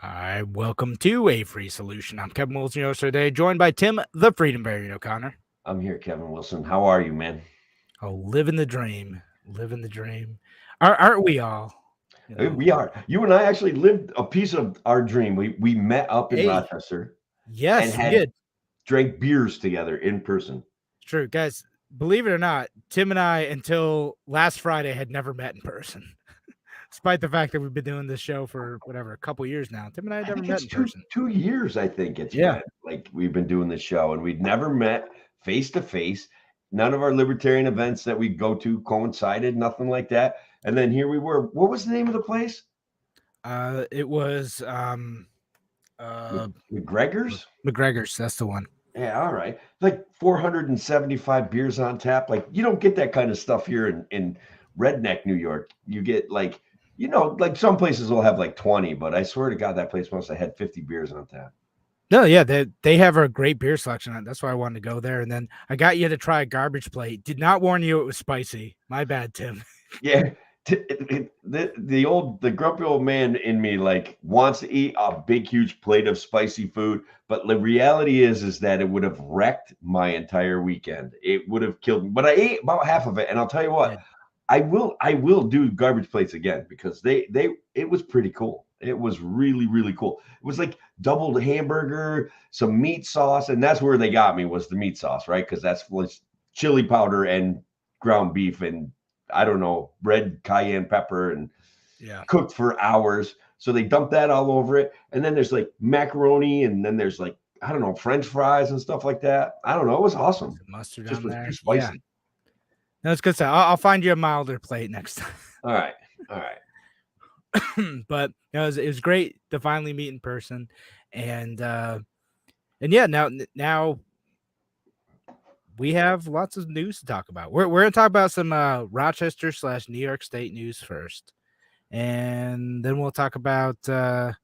Hi, welcome to A Free Solution. I'm Kevin Wilson, your host today, joined by Tim, the Freedom Variant O'Connor. I'm here, Kevin Wilson. How are you, man? Oh, living the dream. Living the dream. Aren't we all? You know, We are. You and I actually lived a piece of our dream. We met up in hey, Rochester and yes, we had did. drank beers together in person. It's true. Guys, believe it or not, Tim and I, until last Friday, had never met in person. Despite the fact that we've been doing this show for whatever, a couple years now. Tim and I had I never think met it's in two person. 2 years. I think it's Yeah. been like we've been doing this show, and we'd never met face to face. None of our libertarian events that we go to coincided, nothing like that. And then here we were. What was the name of the place? It was McGregor's. McGregor's. That's the one. Yeah, all right. Like 475 beers on tap. Like you don't get that kind of stuff here in redneck New York. You get like some places will have like 20, but I swear to God, that place must have had 50 beers on tap. No, yeah, they have a great beer selection. That's why I wanted to go there. And then I got you to try a garbage plate. Did not warn you it was spicy. My bad, Tim. Yeah. The grumpy old man in me like wants to eat a big huge plate of spicy food, but the reality is that it would have wrecked my entire weekend. It would have killed me. But I ate about half of it, and I'll tell you what, Yeah. I will do garbage plates again because it was pretty cool. It was really really cool. It was like doubled hamburger, some meat sauce, and that's where they got me was the meat sauce, right? Because that's chili powder and ground beef and I don't know red cayenne pepper and Yeah. cooked for hours. So they dump that all over it, and then there's like macaroni, and then there's like I don't know French fries and stuff like that. I don't know. It was awesome. Some mustard Just on was there. too Yeah. spicy. No, it's good stuff. I'll find you a milder plate next time. All right, all right. But it was great to finally meet in person. And yeah, now we have lots of news to talk about. We're gonna talk about some Rochester / New York State news first. And then we'll talk about the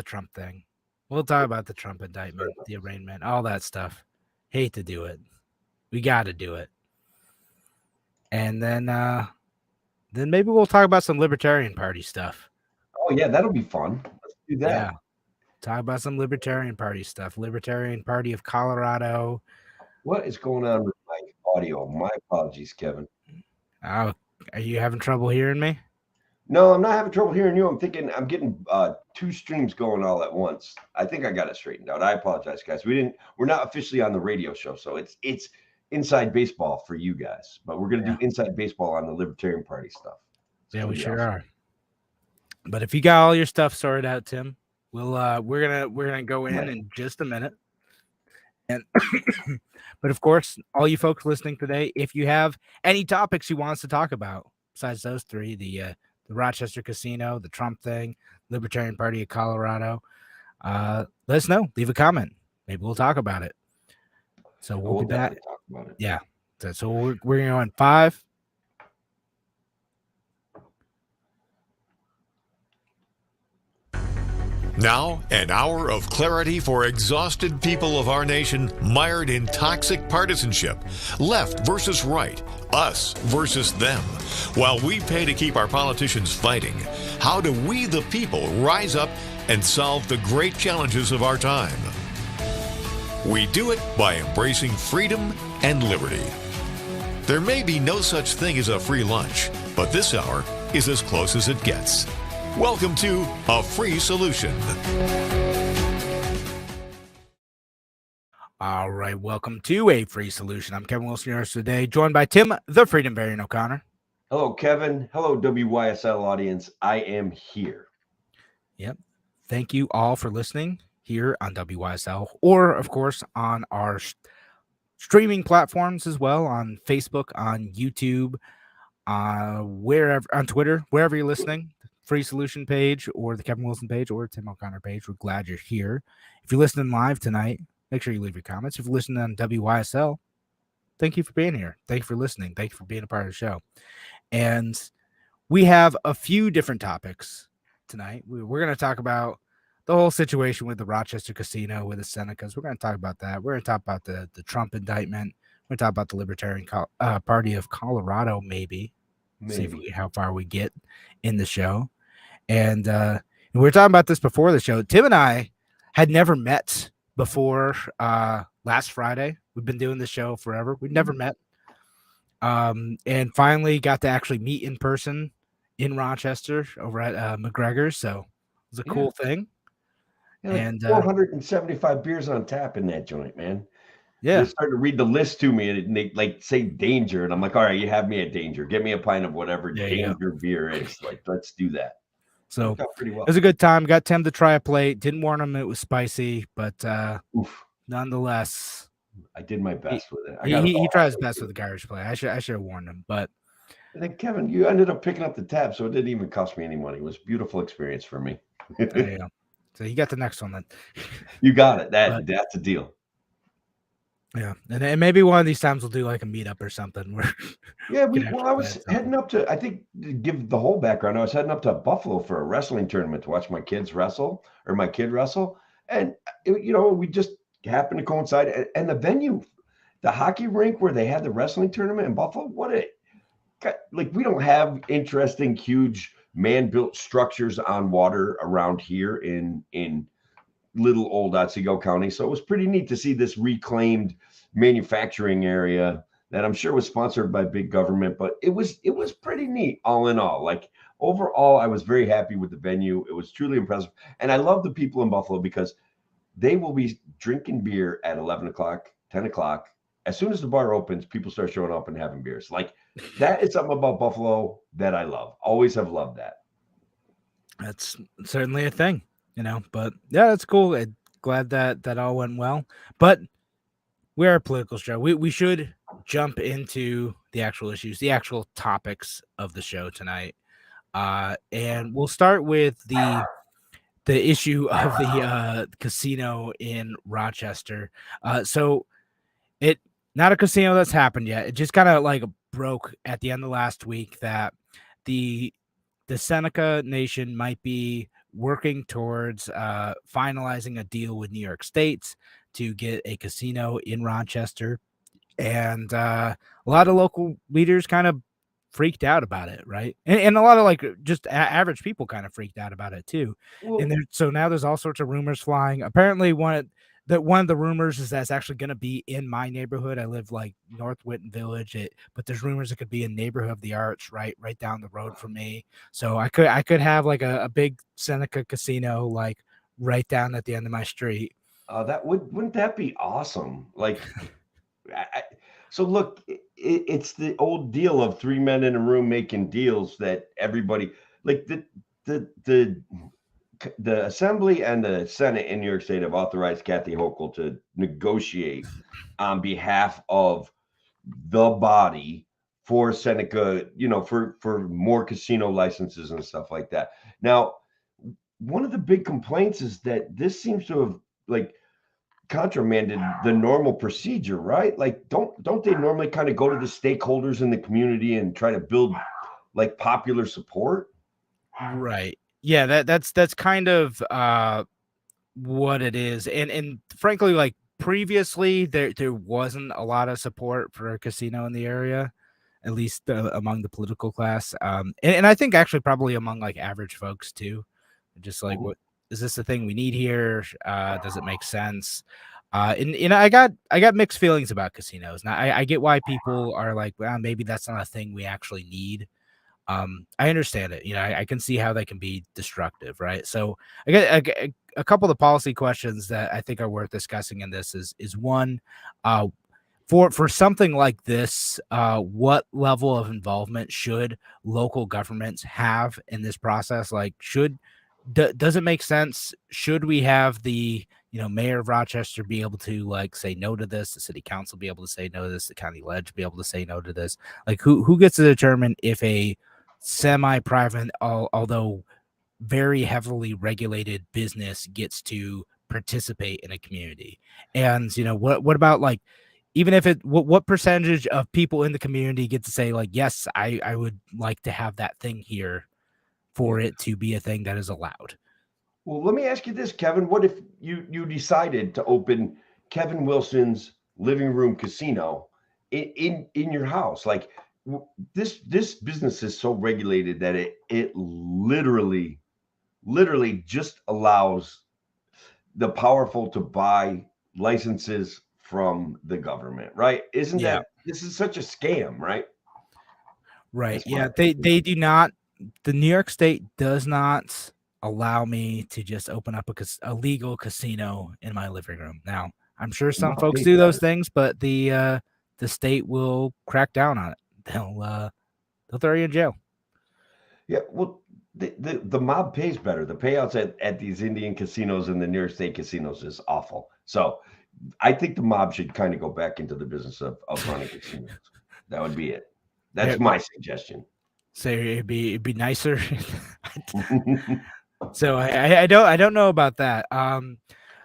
Trump thing. We'll talk about the Trump indictment, the arraignment, all that stuff. Hate to do it. We got to do it. And then maybe we'll talk about some Libertarian Party stuff. Oh yeah, that'll be fun. Let's do that. Yeah. Talk about some Libertarian Party stuff. Libertarian Party of Colorado. What is going on with my audio? My apologies, Kevin. Oh, are you having trouble hearing me? No, I'm not having trouble hearing you. I'm thinking I'm getting two streams going all at once. I think I got it straightened out. I apologize, guys. We're not officially on the radio show, so it's inside baseball for you guys. But we're gonna do inside baseball on the Libertarian Party stuff. Yeah, we sure are. But if you got all your stuff sorted out, Tim, we're gonna go in just a minute. And but of course, all you folks listening today, if you have any topics you want us to talk about besides those three, the Rochester Casino, the Trump thing, Libertarian Party of Colorado, let us know. Leave a comment. Maybe we'll talk about it. So we'll be back. Talk about it. Yeah. So we're going to go in 5. Now, an hour of clarity for exhausted people of our nation mired in toxic partisanship. Left versus right, us versus them. While we pay to keep our politicians fighting, how do we, the people, rise up and solve the great challenges of our time? We do it by embracing freedom and liberty. There may be no such thing as a free lunch, but this hour is as close as it gets. Welcome to A Free Solution. All right, welcome to A Free Solution. I'm Kevin Wilson, your host today, joined by Tim, the Freedom Variant O'Connor. Hello, Kevin. Hello, WYSL audience. I am here. Yep. Thank you all for listening here on WYSL, or of course on our streaming platforms as well, on Facebook, on YouTube, wherever, on Twitter, wherever you're listening. Free Solution page or the Kevin Wilson page or Tim O'Connor page. We're glad you're here. If you're listening live tonight, make sure you leave your comments. If you're listening on WYSL, thank you for being here. Thank you for listening. Thank you for being a part of the show. And we have a few different topics tonight. We're going to talk about the whole situation with the Rochester Casino, with the Senecas. We're going to talk about that. We're going to talk about the Trump indictment. We're going to talk about the Libertarian Party of Colorado, maybe. See how far we get in the show. And we were talking about this before the show. Tim and I had never met before last Friday. We've been doing this show forever. We've never met. And finally got to actually meet in person in Rochester over at McGregor's. So it was a cool thing. Yeah, like And 475 beers on tap in that joint, man. yeah, They started to read the list to me, and they like say danger, and I'm like, all right, you have me at danger. Get me a pint of whatever There you go. danger beer is. Like, let's do that. so Worked out pretty well. it was a good time. Got Tim to try a plate. Didn't warn him it was spicy, but Oof, nonetheless, I did my best with it. he tries best with the garbage plate. I should have warned him, but And then Kevin, you ended up picking up the tab, so it didn't even cost me any money. It was a beautiful experience for me. there you go. So you got the next one then. You got it. But- That's a deal. Yeah, and maybe one of these times we'll do like a meetup or something. Where Yeah, Can actually I was plan something. heading up to, I think, to give the whole background, I was heading up to Buffalo for a wrestling tournament to watch my kids wrestle, or my kid wrestle. And, we just happened to coincide. And the venue, the hockey rink where they had the wrestling tournament in Buffalo, we don't have interesting, huge man-built structures on water around here in little old Otsego County. So it was pretty neat to see this reclaimed manufacturing area that I'm sure was sponsored by big government, but it was pretty neat all in all. Like overall, I was very happy with the venue. It was truly impressive. And I love the people in Buffalo because they will be drinking beer at 11 o'clock, 10 o'clock. As soon as the bar opens, people start showing up and having beers. Like that is something about Buffalo that I love. Always have loved that. that's certainly a thing, But yeah, that's cool. Glad that all went well. But we're a political show. We should jump into the actual issues, the actual topics of the show tonight. And we'll start with the issue of the casino in Rochester. So it not a casino that's happened yet. It just kind of like broke at the end of last week that the Seneca Nation might be working towards finalizing a deal with New York State to get a casino in Rochester. And a lot of local leaders kind of freaked out about it, right? And a lot of like just average people kind of freaked out about it too. Well, And so now there's all sorts of rumors flying. Apparently one of the rumors is that's actually going to be in my neighborhood. I live like North Whitten Village, but there's rumors it could be in Neighborhood of the Arts right down the road from me. So I could have like a big Seneca casino like right down at the end of my street. wouldn't that be awesome? Like, so look, it's the old deal of three men in a room making deals that everybody like the Assembly and the Senate in New York State have authorized Kathy Hochul to negotiate on behalf of the body for Seneca, for more casino licenses and stuff like that. Now, one of the big complaints is that this seems to have like contramanded the normal procedure, right? Like, don't they normally kind of go to the stakeholders in the community and try to build like popular support? Right. Yeah, that's kind of what it is. And frankly, like previously there wasn't a lot of support for a casino in the area, at least among the political class. And I think actually probably among like average folks too. Just like, what is this the thing we need here? Does it make sense? And I got mixed feelings about casinos. Now I get why people are like, well, maybe that's not a thing we actually need. I understand it. I can see how they can be destructive, right? So I get a couple of the policy questions that I think are worth discussing in this is one, for something like this, what level of involvement should local governments have in this process? Like, does it make sense? Should we have the mayor of Rochester be able to like say no to this, the city council be able to say no to this, the county ledge be able to say no to this? Like, who gets to determine if a semi-private, although very heavily regulated business gets to participate in a community? And what about like, even if what percentage of people in the community get to say like, yes, I would like to have that thing here for it to be a thing that is allowed? Well, let me ask you this, Kevin. What if you decided to open Kevin Wilson's living room casino in your house? Like, this business is so regulated that it literally literally just allows the powerful to buy licenses from the government, right? Isn't Yeah. that this is such a scam, right? Right. That's Yeah. my They opinion. do not. The New York State does not allow me to just open up a legal casino in my living room. Now, I'm sure some Mob folks pays do those better. things, but the state will crack down on it. They'll throw you in jail. Yeah, well, the mob pays better. The payouts at these Indian casinos and the New York State casinos is awful. So I think the mob should kind of go back into the business of running casinos. That would be it. That's my suggestion. So it'd be nicer. So I don't know about that.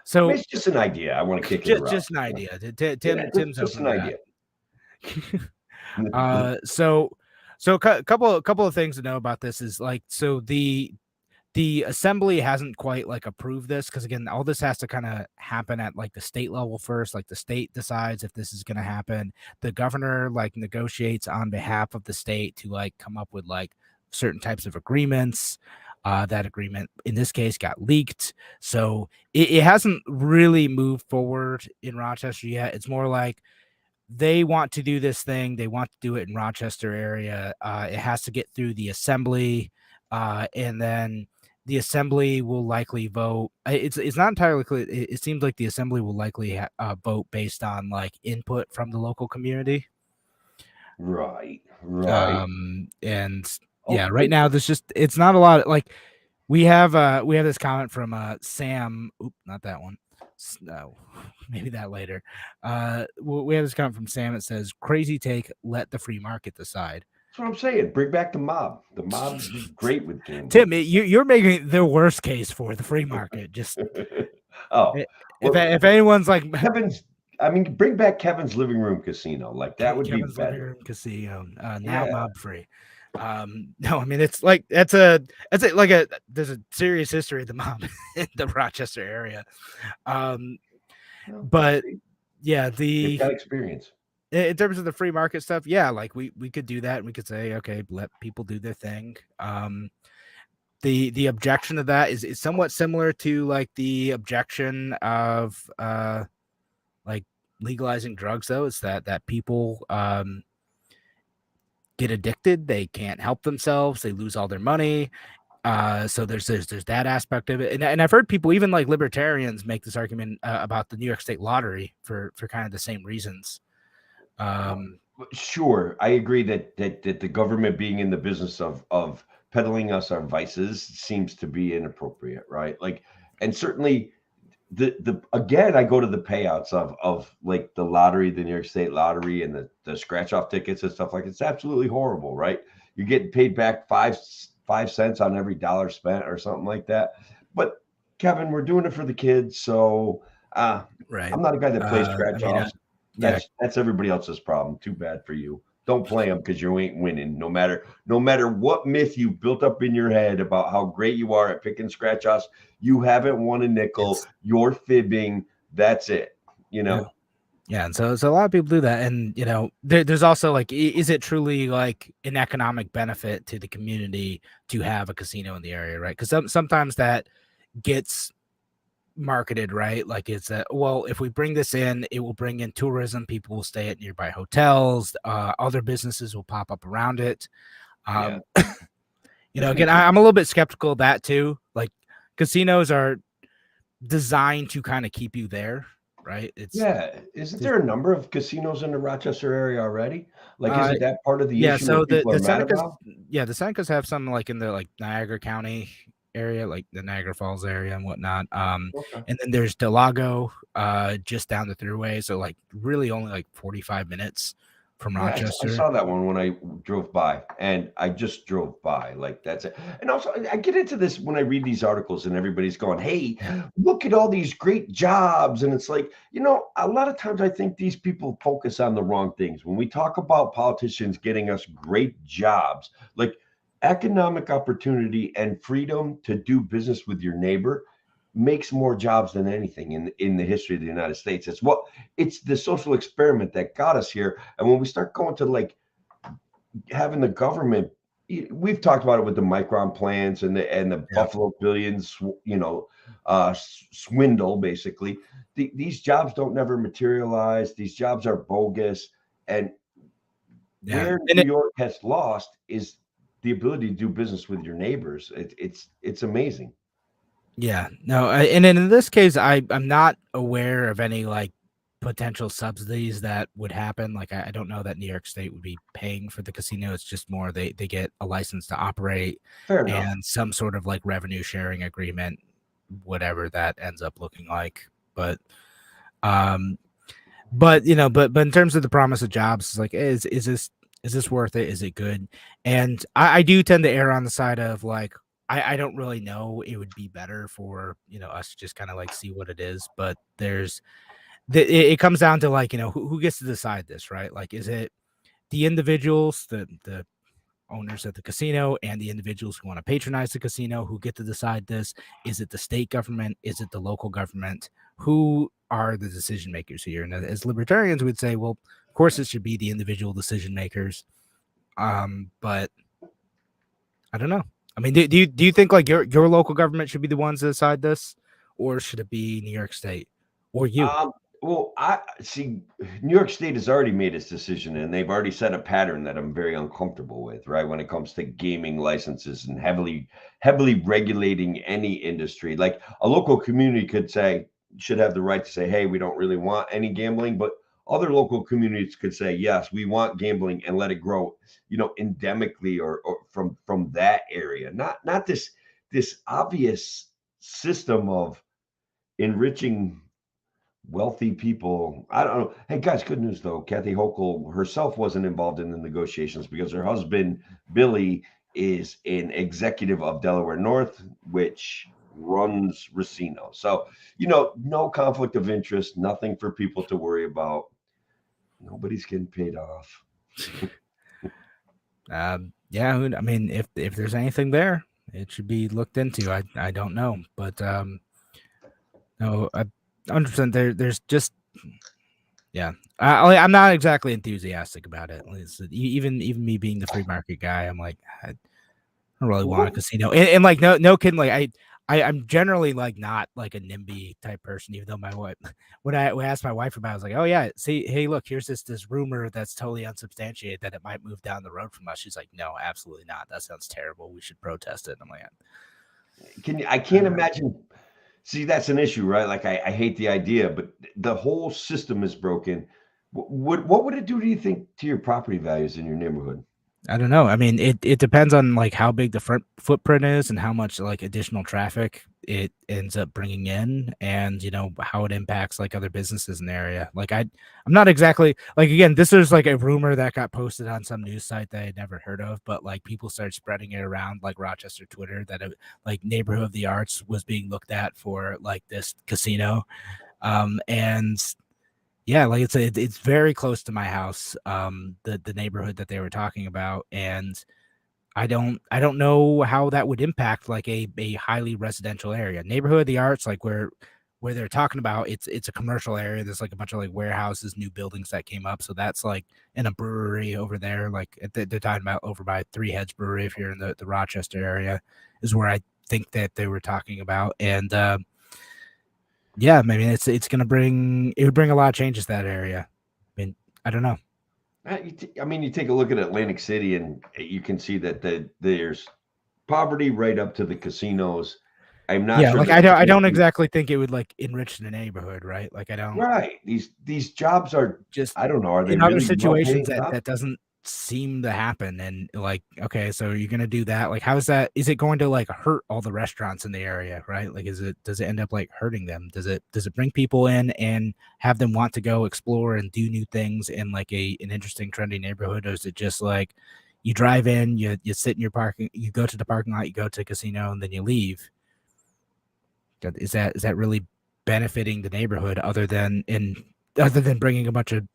So It's just an idea. I want to kick it around. just an idea. Yeah, Tim's just open an to idea. that. So a couple of things to know about this is like, so the assembly hasn't quite like approved this, because again, all this has to kind of happen at like the state level first. Like the state decides if this is going to happen. The governor like negotiates on behalf of the state to like come up with like certain types of agreements. That agreement in this case got leaked, so it hasn't really moved forward in Rochester yet. It's more like they want to do this thing. They want to do it in Rochester area. It has to get through the assembly, and then the assembly will likely vote. It's not entirely clear. It seems like the assembly will likely vote based on like input from the local community. Right. And yeah, right now it's not a lot of, like, we have this comment from Sam. Oop, not that one. No, maybe that later. We have this comment from Sam. It says, "Crazy take. Let the free market decide." That's what I'm saying. Bring back the mob. The mob is great with gambling. Tim, you're making the worst case for the free market. Just if anyone's like Kevin's, I mean, bring back Kevin's living room casino. Like that would Kevin's be better. living room casino, now Yeah. mob free. No, I mean, it's like there's a serious history of the mob in the Rochester area. But yeah, You've got experience. in terms of the free market stuff, yeah, like we could do that, and we could say, okay, let people do their thing. The objection to that is somewhat similar to like the objection of like legalizing drugs, though. It's that people get addicted, they can't help themselves, they lose all their money. So there's that aspect of it, and I've heard people, even like libertarians, make this argument about the New York State lottery for kind of the same reasons. Sure, I agree that the government being in the business of peddling us our vices seems to be inappropriate, right? Like, and certainly the again, I go to the payouts of like the lottery, the New York State lottery, and the scratch off tickets and stuff like it's absolutely horrible, right? You're getting paid back 5 cents on every dollar spent or something like that. But Kevin, we're doing it for the kids, so Right. I'm not a guy that plays scratch offs. yeah. That's everybody else's problem. Too bad for you. Don't play them because you ain't winning. No matter what myth you built up in your head about how great you are at picking scratch offs, you haven't won a nickel. You're fibbing. That's it. You know. Yeah, and so a lot of people do that, and you know, there's also like, is it truly like an economic benefit to the community to have a casino in the area, right? Because sometimes that gets marketed, right? Like it's well, if we bring this in, it will bring in tourism. People will stay at nearby hotels. Other businesses will pop up around it. You know, again, I'm a little bit skeptical of that too. Like, casinos are designed to kind of keep you there, right? Isn't there a number of casinos in the Rochester area already? Like, isn't that part of the issue? So the Senecas, the Senecas have some like in the like Niagara County area, like the Niagara Falls area and whatnot. And then there's Del Lago, just down the thruway, so like really only like 45 minutes from Rochester. I saw that one when I drove by, and I just drove by. Like, that's it. And also, I get into this when I read these articles, and everybody's going, "Hey, look at all these great jobs," and it's like, you know, a lot of times I think these people focus on the wrong things. When we talk about politicians getting us great jobs, like economic opportunity and freedom to do business with your neighbor makes more jobs than anything in the history of the United States. It's the social experiment that got us here. And when we start going to like having the government we've talked about it with the Micron plans and the Yeah. Buffalo Billions, swindle basically. These jobs don't never materialize. These jobs are bogus, and Yeah. where And New York has lost is the ability to do business with your neighbors. It's amazing. Yeah, no, and then in this case, I'm not aware of any like potential subsidies that would happen. Like, I don't know that New York State would be paying for the casino. It's just more they get a license to operate Fair enough. and some sort of like revenue sharing agreement, whatever that ends up looking like. But but in terms of the promise of jobs, it's like is this worth it? Is it good? And I do tend to err on the side of like I don't really know. It would be better for us to just kind of like see what it is. But it comes down to like who gets to decide this, right? Like, is it the individuals, the owners of the casino, and the individuals who want to patronize the casino who get to decide this? Is it the state government? Is it the local government? Who are the decision makers here? And as libertarians would say, well, of course it should be the individual decision makers. But I don't know. I mean, do you think like your local government should be the ones to decide this, or should it be New York State or you? Well, I see New York State has already made its decision, and they've already set a pattern that I'm very uncomfortable with, right? When it comes to gaming licenses and heavily regulating any industry. Like a local community should have the right to say, hey, we don't really want any gambling, but other local communities could say, yes, we want gambling and let it grow, endemically or from that area. Not this obvious system of enriching wealthy people. I don't know. Hey guys, good news though. Kathy Hochul herself wasn't involved in the negotiations because her husband Billy is an executive of Delaware North, which runs Racino. So no conflict of interest, nothing for people to worry about. Nobody's getting paid off. Yeah, I mean, if there's anything there, it should be looked into. I don't know, but no, 100%. There's just yeah. I'm not exactly enthusiastic about it. Even me being the free market guy, I'm like I don't really want a casino. And like no kidding, like I'm generally like not like a NIMBY type person, even though my wife, when I asked my wife about it, I was like, oh yeah, see, hey, look, here's this rumor that's totally unsubstantiated that it might move down the road from us. She's like, no, absolutely not. That sounds terrible. We should protest it. And I'm like, I can't imagine. See, that's an issue, right? Like I hate the idea, but the whole system is broken. What would it do, do you think, to your property values in your neighborhood? I don't know. I mean, it depends on like how big the footprint is and how much like additional traffic it ends up bringing in, and how it impacts like other businesses in the area. Like I'm not exactly like, again, this is like a rumor that got posted on some news site that I had never heard of, but like people started spreading it around like Rochester Twitter that like Neighborhood of the Arts was being looked at for like this casino, and yeah, like it's very close to my house, the neighborhood that they were talking about, and I don't know how that would impact like a highly residential area. Neighborhood of the Arts, like where they're talking about, it's a commercial area. There's like a bunch of like warehouses, new buildings that came up, so that's like in a brewery over there. Like they're talking about over by Three Heads Brewery, if you're in the Rochester area, is where I think that they were talking about, and yeah, I mean, it would bring a lot of changes to that area. I mean, I don't know. I mean, you take a look at Atlantic City, and you can see that there's poverty right up to the casinos. I'm not sure. Like I don't exactly think it would like enrich the neighborhood, right? Like I don't. Right. These jobs are just, I don't know. Are they in really other situations well-paid jobs? that doesn't seem to happen? And like, okay, so you're gonna do that? Like, how is that? Is it going to like hurt all the restaurants in the area, right? Like, does it end up like hurting them? Does it bring people in and have them want to go explore and do new things in like an interesting, trendy neighborhood, or is it just like you drive in, you sit in your parking, you go to the parking lot, you go to a casino, and then you leave? Is that really benefiting the neighborhood other than bringing a bunch of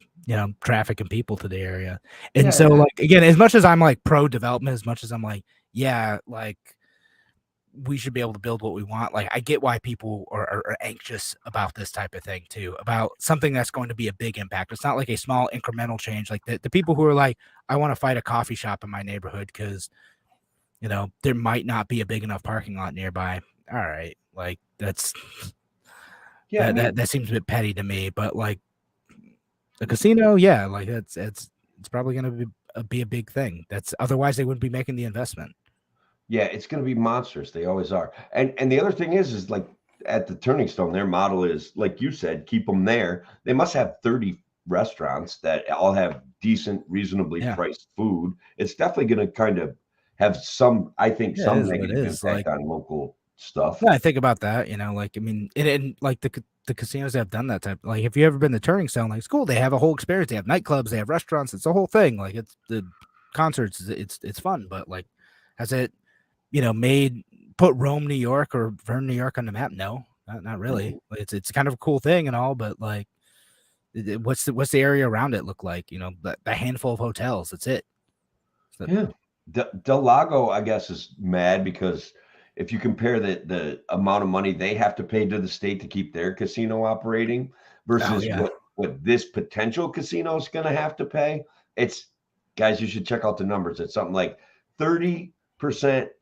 traffic and people to the area? And so like, again, as much as I'm like pro development, as much as I'm like, yeah, like we should be able to build what we want, like I get why people are anxious about this type of thing too, about something that's going to be a big impact. It's not like a small incremental change. Like the people who are like, I want to fight a coffee shop in my neighborhood because there might not be a big enough parking lot nearby. All right, like that's Yeah, I mean, that seems a bit petty to me, but like the casino, yeah, like it's probably going to be a big thing. That's otherwise they wouldn't be making the investment. yeah, it's going to be monstrous. They always are. And the other thing is like at the Turning Stone, their model is like you said, keep them there. They must have 30 restaurants that all have decent, reasonably Yeah. priced food. It's definitely going to kind of have some, I think, Yeah, it some is what it negative is, impact like on local stuff. yeah, I think about that, like I mean, and like the casinos that have done that type. Like, if you ever been to Turning Stone, like it's cool. They have a whole experience. They have nightclubs. They have restaurants. It's a whole thing. Like it's the concerts. It's fun. But like, has it made put Rome, New York, or Vernon, New York on the map? No, not really. Like, it's kind of a cool thing and all, but like, what's the area around it look like? The handful of hotels. That's it. So, Yeah. Del Lago, I guess, is mad because if you compare the amount of money they have to pay to the state to keep their casino operating versus yeah. what this potential casino is going to have to pay, it's guys, you should check out the numbers. It's something like 30%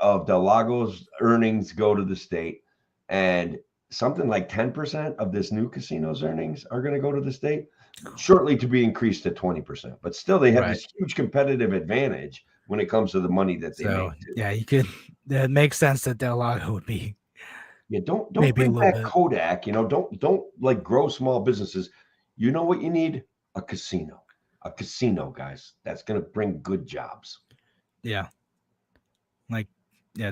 of Del Lago's earnings go to the state, and something like 10% of this new casino's earnings are going to go to the state, shortly to be increased to 20%. But still, they have Right. this huge competitive advantage when it comes to the money that they So make. Too. yeah, you could. It makes sense that Del Lago would be Yeah, don't maybe a bring little back bit. Kodak. Don't like grow small businesses. You know what you need? A casino, guys. That's gonna bring good jobs. Yeah, like yeah,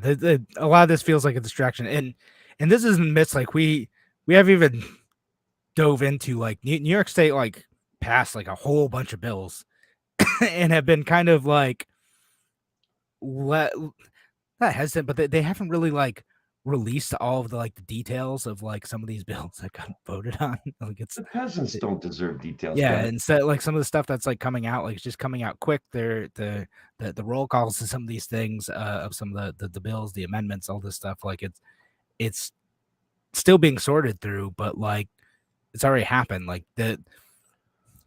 a lot of this feels like a distraction, and this is in the midst like we haven't even dove into like New York State like passed like a whole bunch of bills and have been kind of like not hesitant, but they haven't really like released all of the like the details of like some of these bills that got voted on. Like it's The peasants don't deserve details, yeah, guys. and so like some of the stuff that's like coming out, like it's just coming out quick. They're the roll calls to some of these things of some of the bills, the amendments, all this stuff. Like it's still being sorted through, but like it's already happened. Like and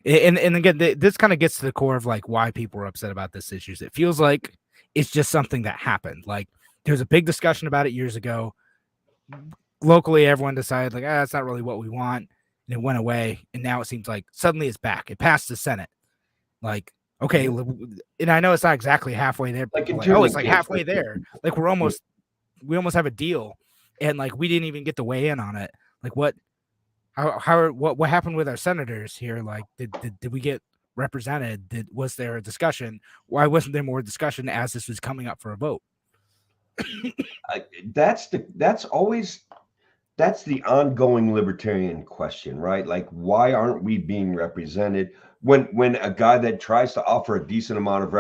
again, this kind of gets to the core of like why people are upset about this issues. It feels like it's just something that happened. Like there was a big discussion about it years ago. Locally, everyone decided like, that's not really what we want. And it went away. And now it seems like suddenly it's back. It passed the Senate. Like, okay. And I know it's not exactly halfway there. Like, Like, oh, it's like halfway there. Like we almost have a deal. And like, we didn't even get to weigh in on it. Like what happened with our senators here? Like, did we get represented? Was there a discussion? Why wasn't there more discussion as this was coming up for a vote? That's the ongoing libertarian question, right? Like, why aren't we being represented when a guy that tries to offer a decent amount of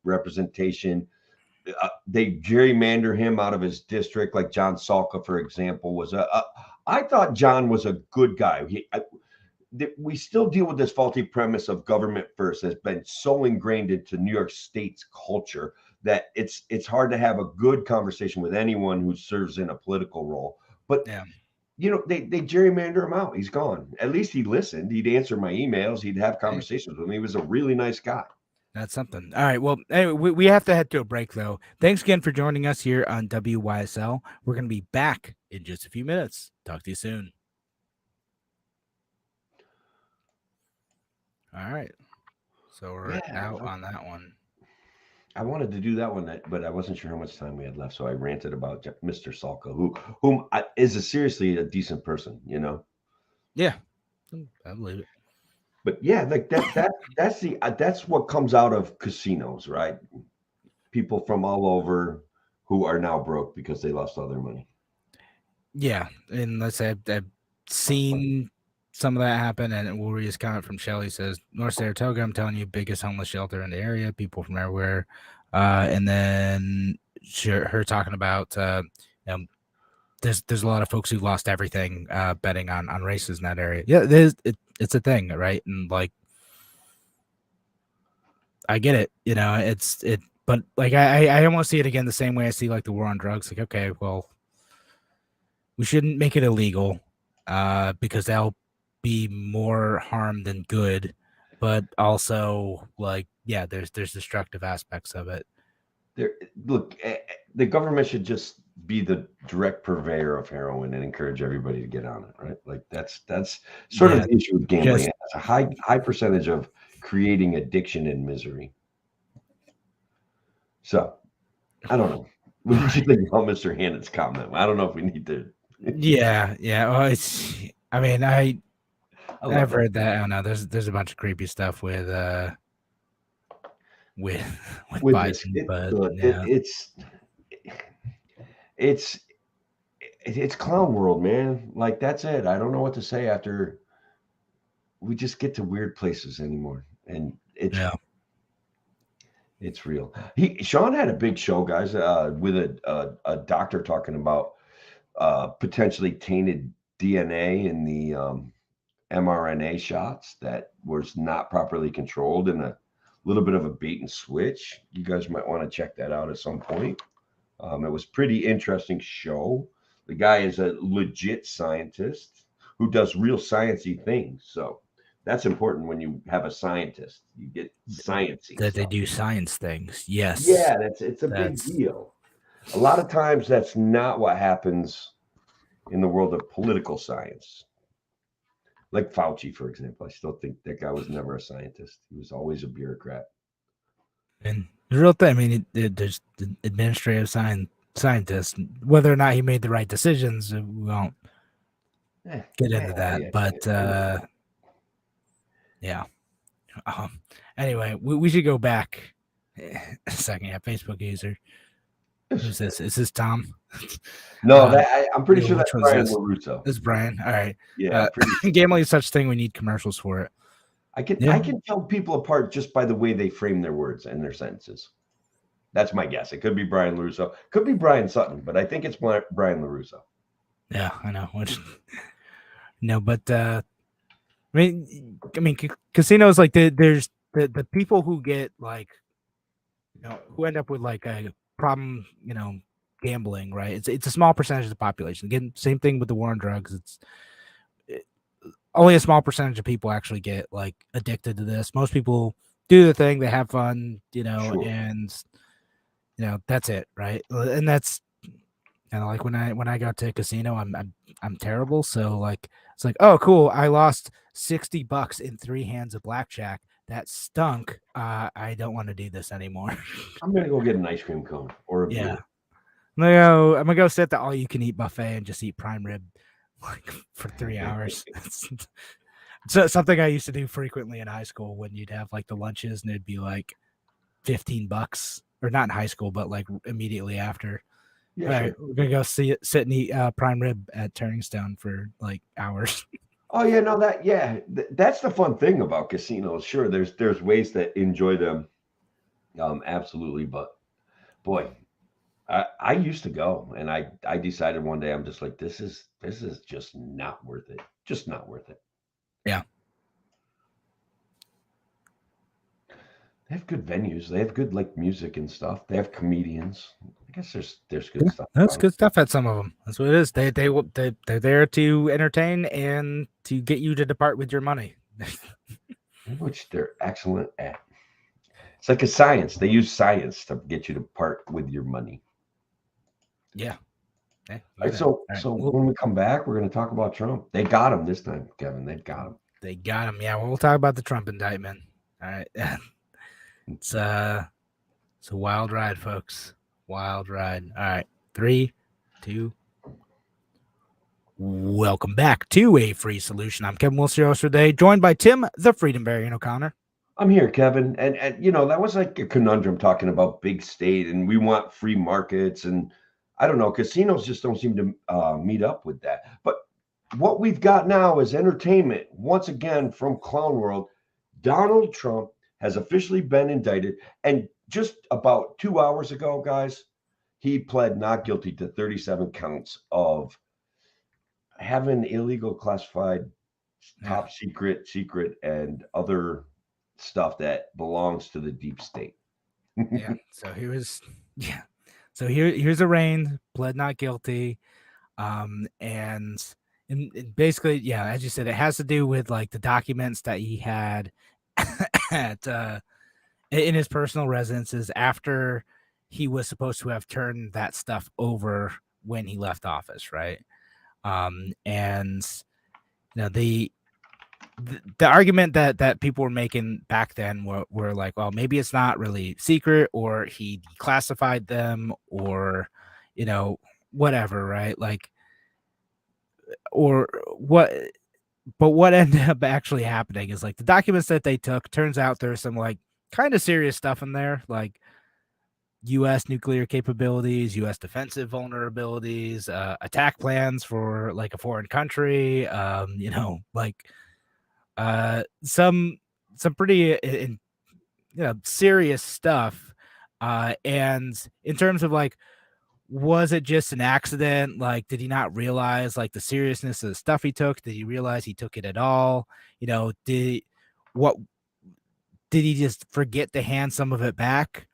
representation, they gerrymander him out of his district, like John Salka, for example, was I thought John was a good guy. We still deal with this faulty premise of government first that's been so ingrained into New York State's culture that it's hard to have a good conversation with anyone who serves in a political role. But yeah. They gerrymander him out. He's gone. At least he listened. He'd answer my emails. He'd have conversations with me. He was a really nice guy. That's something. All right. Well, anyway, we have to head to a break, though. Thanks again for joining us here on WYSL. We're going to be back in just a few minutes. Talk to you soon. All right. So we're out on that one. I wanted to do that one, but I wasn't sure how much time we had left, so I ranted about Mr. Salka, whom is seriously a decent person, Yeah, I believe it. But yeah, like that's what comes out of casinos, right? People from all over who are now broke because they lost all their money. Yeah, and let's say I've seen some of that happen, and we'll read his comment from Shelly. Says North Saratoga, I'm telling you, biggest homeless shelter in the area, people from everywhere. And then her talking about there's a lot of folks who lost everything betting on races in that area. Yeah, it's a thing, right? And like I get it, but like I almost see it again the same way I see like the war on drugs. Like, okay, well, we shouldn't make it illegal because that'll be more harm than good, but also like, yeah, there's destructive aspects of it. There, look, the government should just be the direct purveyor of heroin and encourage everybody to get on it, right? Like that's sort of Yeah, the issue with gambling. just It has a high percentage of creating addiction and misery. So I don't know. What did you think about Mr. Hannon's comment? I don't know if we need to. yeah. Well, I mean, I love I've that. heard that. I don't know. There's a bunch of creepy stuff with with With Biden, this, but look, yeah, it's it's clown world, man. Like that's it. I don't know what to say after we just get to weird places anymore, and yeah, it's real. Sean had a big show, guys, with a doctor talking about potentially tainted DNA in the mRNA shots that was not properly controlled, and a little bit of a bait and switch. You guys might want to check that out at some point. It was pretty interesting show. The guy is a legit scientist who does real sciencey things. So that's important when you have a scientist. You get sciencey that they stuff. do science things. Yes. Yeah, it's a big That's- deal. A lot of times that's not what happens in the world of political science. Like Fauci, for example. I still think that guy was never a scientist. He was always a bureaucrat. And the real thing, I mean, there's the administrative scientists. Whether or not he made the right decisions, we won't get into that. But yeah. Anyway, we should go back a second. Yeah, Facebook user. Who's this? Is this Tom? No, I'm pretty yeah, sure that's which one's Brian this? LaRusso. This is Brian. All right. Yeah, Gambling is such thing. We need commercials for it. I can Yeah. tell people apart just by the way they frame their words and their sentences. That's my guess. It could be Brian LaRusso, could be Brian Sutton, but I think it's Brian LaRusso. Yeah, I know. No, but I mean, casinos like there's the people who get like, who end up with like a problem, gambling, right? It's a small percentage of the population. Again, same thing with the war on drugs. It's only a small percentage of people actually get like addicted to this. Most people do the thing, they have fun, Sure. and that's it, right? And that's like when I go to a casino, I'm terrible. So like it's like, oh cool, I lost $60 in 3 hands of blackjack. That stunk. I don't want to do this anymore. I'm gonna go get an ice cream cone or a beer. Yeah. I'm gonna go sit at the all you can eat buffet and just eat prime rib like for 3 hours. So something I used to do frequently in high school when you'd have like the lunches and it'd be like $15, or not in high school, but like immediately after. Yeah, All sure. right, we're gonna go sit and eat prime rib at Turning Stone for like hours. Oh yeah, no, that's the fun thing about casinos. Sure, there's ways to enjoy them, absolutely. But boy, I used to go, and I decided one day I'm just like this is just not worth it. Just not worth it. Yeah. They have good venues. They have good like music and stuff. They have comedians. I guess there's good stuff. That's about good stuff at some of them. That's what it is. They're there to entertain and to get you to depart with your money. it, which they're excellent at. It's like a science. They use science to get you to part with your money. Yeah. All right, so when we come back, we're going to talk about Trump. They got him this time, Kevin. They got him. They got him. Yeah, we'll talk about the Trump indictment. All right. It's a wild ride, folks. Wild ride. All right. 3, 2. Welcome back to A Free Solution. I'm Kevin Wilson today, joined by Tim, the Freedom Variant O'Connor. I'm here, Kevin. And that was like a conundrum talking about big state and we want free markets. And I don't know, casinos just don't seem to meet up with that. But what we've got now is entertainment. Once again, from Clown World, Donald Trump has officially been indicted. And just about 2 hours ago, guys, he pled not guilty to 37 counts of having illegal classified, top secret, and other stuff that belongs to the deep state. Yeah. So So here's a rain, pled not guilty. And basically, as you said, it has to do with like the documents that he had at in his personal residences after he was supposed to have turned that stuff over when he left office, right? And the argument that people were making back then were like, well, maybe it's not really secret, or he declassified them, or whatever, right? Like, or what. But what ended up actually happening is, like, the documents that they took, turns out there's some like kind of serious stuff in there, like U.S. nuclear capabilities, U.S. defensive vulnerabilities, attack plans for like a foreign country, like some pretty serious stuff. And in terms of like, was it just an accident? Like, did he not realize like the seriousness of the stuff he took? Did he realize he took it at all? Did he just forget to hand some of it back?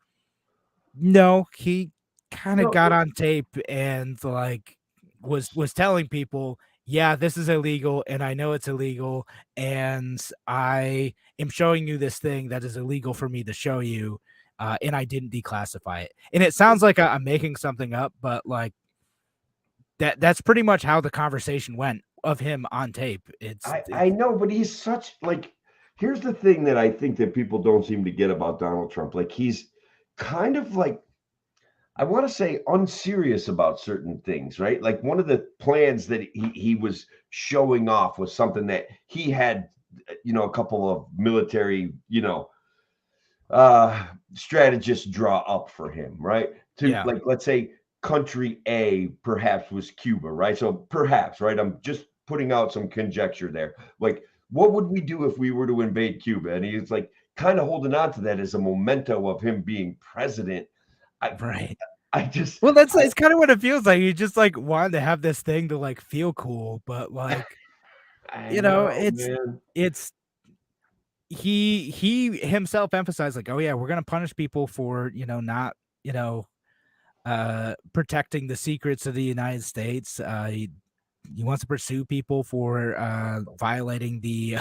No, he kind of got on tape and like was telling people, yeah, this is illegal, and I know it's illegal, and I am showing you this thing that is illegal for me to show you. And I didn't declassify it. And it sounds like I'm making something up, but like that's pretty much how the conversation went of him on tape. I know, but he's such like, here's the thing that I think that people don't seem to get about Donald Trump. Like, he's kind of like, I want to say, unserious about certain things, right? Like, one of the plans that he was showing off was something that he had, a couple of military, strategists draw up for him, right? Like, let's say country A perhaps was Cuba, right? So perhaps, right? I'm just putting out some conjecture there. Like, what would we do if we were to invade Cuba? And he's like kind of holding on to that as a memento of him being president. Right. It's kind of what it feels like. He just like wanted to have this thing to like feel cool, but like, it's he himself emphasized like, oh yeah, we're gonna punish people for not protecting the secrets of the United States. He wants to pursue people for violating the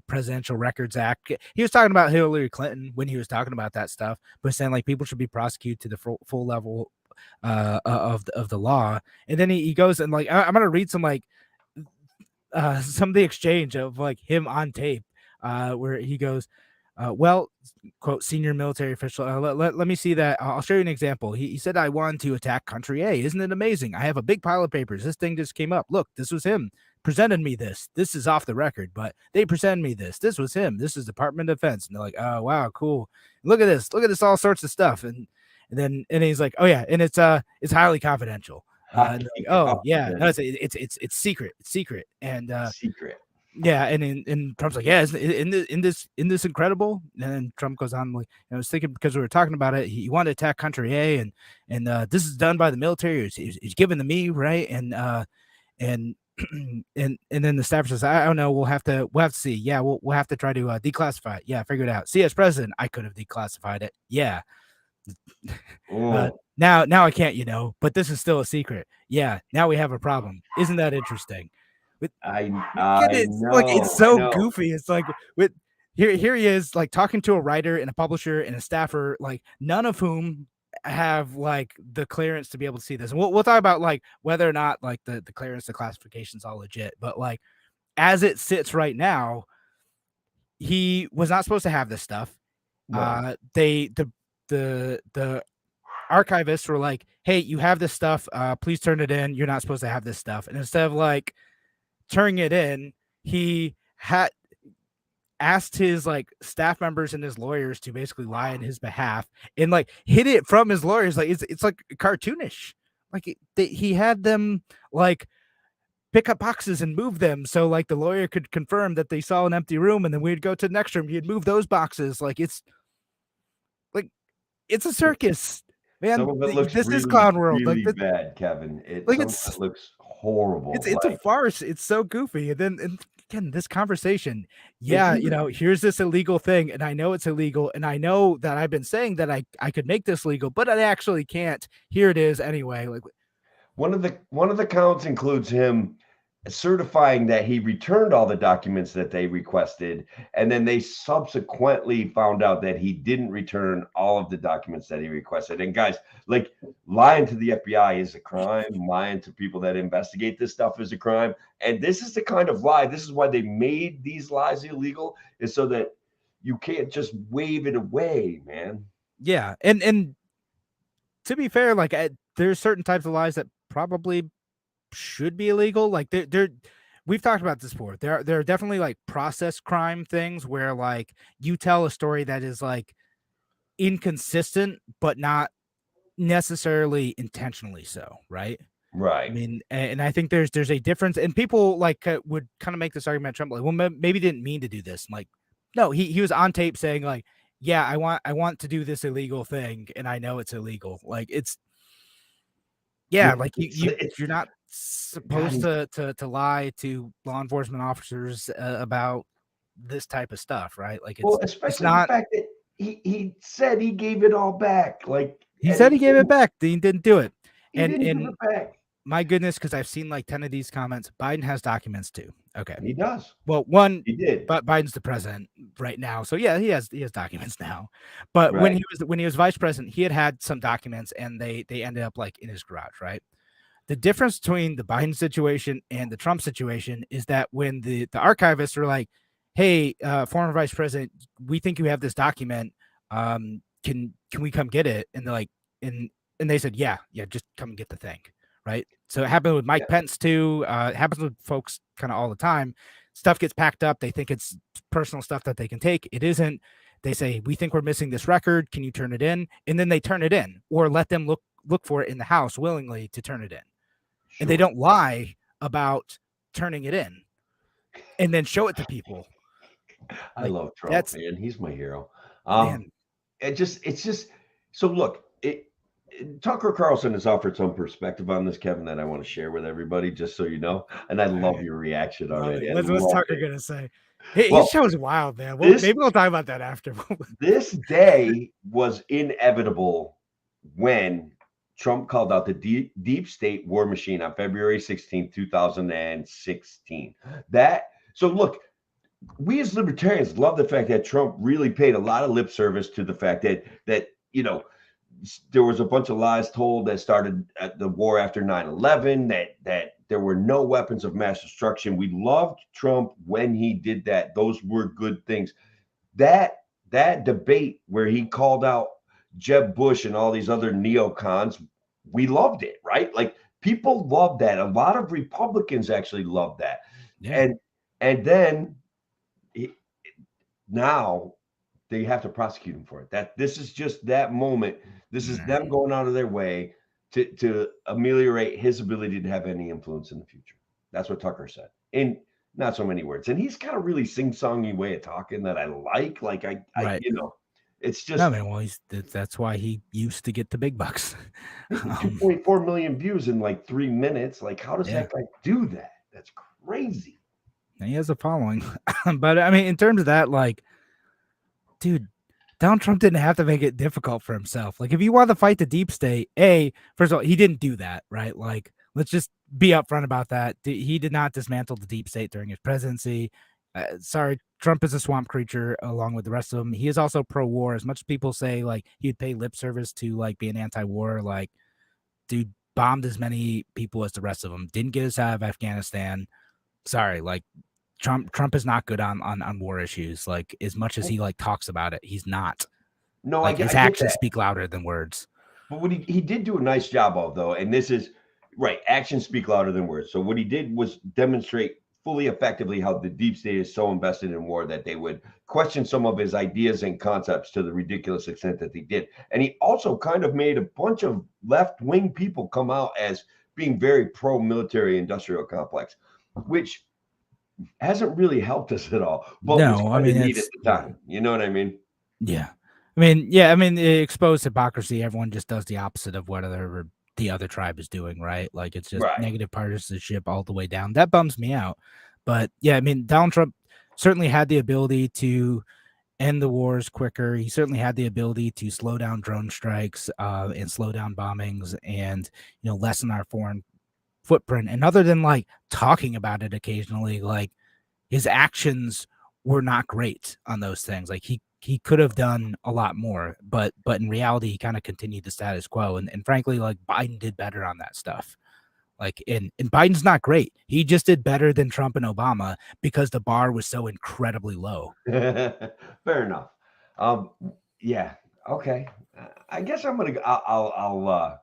Presidential Records Act. He was talking about Hillary Clinton when he was talking about that stuff, but saying like people should be prosecuted to the full level of the law. And then he goes and like, I'm gonna read some like some of the exchange of like him on tape, where he goes, well, quote, senior military official, let me see that. I'll show you an example. He said, I wanted to attack country A. Isn't it amazing? I have a big pile of papers. This thing just came up. Look, this was him. Presented me this. This is off the record, but they presented me this. This was him. This is Department of Defense. And they're like, oh, wow, cool. Look at this. Look at this, all sorts of stuff. And he's like, oh, yeah. And it's highly confidential. Like, oh, yeah. No, it's secret. It's secret. And secret. Yeah, and Trump's like, yeah, isn't this incredible? And then Trump goes on like, I was thinking, because we were talking about it, he wanted to attack country A, and this is done by the military. He's given to me, right? And and then the staffer says, I don't know, we'll have to see. Yeah, we'll have to try to declassify it. Yeah, figure it out. See, as president, I could have declassified it. Yeah. Now I can't, but this is still a secret. Yeah, now we have a problem. Isn't that interesting? I know, like, it's so goofy. It's like here he is like talking to a writer and a publisher and a staffer, like none of whom have like the clearance to be able to see this. And we'll talk about like whether or not like the clearance, the classification is all legit. But like as it sits right now, he was not supposed to have this stuff. No. The archivists were like, hey, you have this stuff, please turn it in. You're not supposed to have this stuff. And instead of like turning it in, he had asked his like staff members and his lawyers to basically lie on his behalf and like hid it from his lawyers. Like it's like cartoonish. Like he had them like pick up boxes and move them so like the lawyer could confirm that they saw an empty room, and then we'd go to the next room, he'd move those boxes. Like it's a circus, man. Some of it looks this is Clown World. Really like bad, Kevin. It looks horrible. It's a farce. It's so goofy. And then again, this conversation, here's this illegal thing, and I know it's illegal, and I know that I've been saying that I could make this legal, but I actually can't. Here it is anyway. Like one of the counts includes him certifying that he returned all the documents that they requested, and then they subsequently found out that he didn't return all of the documents that he requested. And guys, like, lying to the FBI is a crime. Lying to people that investigate this stuff is a crime. And this is the kind of lie. This is why they made these lies illegal, is so that you can't just wave it away, man. Yeah, and to be fair, like there's certain types of lies that probably should be illegal. Like they're we've talked about this before. There are definitely like process crime things where like you tell a story that is like inconsistent, but not necessarily intentionally so, right? I Right. mean, and I think there's a difference, and people like would kind of make this argument. Trump, like, well, maybe didn't mean to do this. Like, no, he was on tape saying like, yeah, I want to do this illegal thing, and I know it's illegal. Like it's yeah, like you're not supposed to lie to law enforcement officers about this type of stuff, right? Like Well, it's especially not. the fact that he said he gave it all back. Like, He and said he gave it back. He didn't do it, he didn't give and it back. my goodness, because I've seen like 10 of these comments. Biden has documents too. Okay, He does. well, one, He did. but Biden's the president right now, so yeah, he has documents now. But Right. when he was vice president, he had some documents, and they ended up like in his garage, right? The difference between the Biden situation and the Trump situation is that when the archivists were like, "Hey, former vice president, we think you have this document. Can we come get it?" And they're like, and they said, "Yeah, just come and get the thing." Right. So it happened with Mike Yeah. Pence too. It happens with folks kind of all the time. Stuff gets packed up. They think it's personal stuff that they can take. It isn't. They say, "We think we're missing this record. Can you turn it in?" And then they turn it in, or let them look for it in the house willingly to turn it in. And they Sure. don't lie about turning it in and then show it to people. I Like, love Trump, that's man. He's my hero. man. It's just so look, Tucker Carlson has offered some perspective on this, Kevin, that I want to share with everybody, just so you know. And I love your reaction already. What's Tucker gonna say? Well, His show is wild, man. this- Maybe we'll talk about that after. This day was inevitable when Trump called out the deep state war machine on February 16, 2016. So look, we as libertarians love the fact that Trump really paid a lot of lip service to the fact that there was a bunch of lies told that started at the war after 9/11, that there were no weapons of mass destruction. We loved Trump when he did that. Those were good things. That debate where he called out Jeb Bush and all these other neocons, we loved it, right? Like, people loved that. A lot of Republicans actually loved that. Yeah. And then now they have to prosecute him for it. This is just that moment. This is them going out of their way to ameliorate his ability to have any influence in the future. That's what Tucker said in not so many words. And he's got a really sing-songy way of talking that I like. Like Right. It's just No, man. Well, that's why he used to get the big bucks. 2.4 million views in like 3 minutes. Like, how does that guy do that? That's crazy. And he has a following. But I mean, in terms of that, like, dude, Donald Trump didn't have to make it difficult for himself. Like, if you want to fight the deep state, first of all, he didn't do that, right? Like, let's just be upfront about that. He did not dismantle the deep state during his presidency. Sorry, Trump is a swamp creature along with the rest of them. He is also pro-war. As much as people say like he'd pay lip service to like being anti-war, like, dude bombed as many people as the rest of them. Didn't get us out of Afghanistan. Sorry, like Trump is not good on war issues. Like, as much as he like talks about it, he's not. No, like his actions speak louder than words. But what he did do a nice job of, though, and this is right, actions speak louder than words. So what he did was demonstrate fully effectively how the deep state is so invested in war that they would question some of his ideas and concepts to the ridiculous extent that they did. And he also kind of made a bunch of left-wing people come out as being very pro-military industrial complex, which hasn't really helped us at all. But no, I mean, at the time. You know what I mean? Yeah. I mean, it exposed hypocrisy. Everyone just does the opposite of whatever the other tribe is doing, right? Like, it's just negative partisanship all the way down. That bums me out. But yeah, I mean, Donald Trump certainly had the ability to end the wars quicker. He certainly had the ability to slow down drone strikes and slow down bombings and, lessen our foreign footprint. And other than like talking about it occasionally, like his actions were not great on those things. Like he could have done a lot more, but in reality, he kind of continued the status quo. And frankly, like Biden did better on that stuff. Like, and Biden's not great. He just did better than Trump and Obama because the bar was so incredibly low. Fair enough. Yeah. Okay. I guess I'll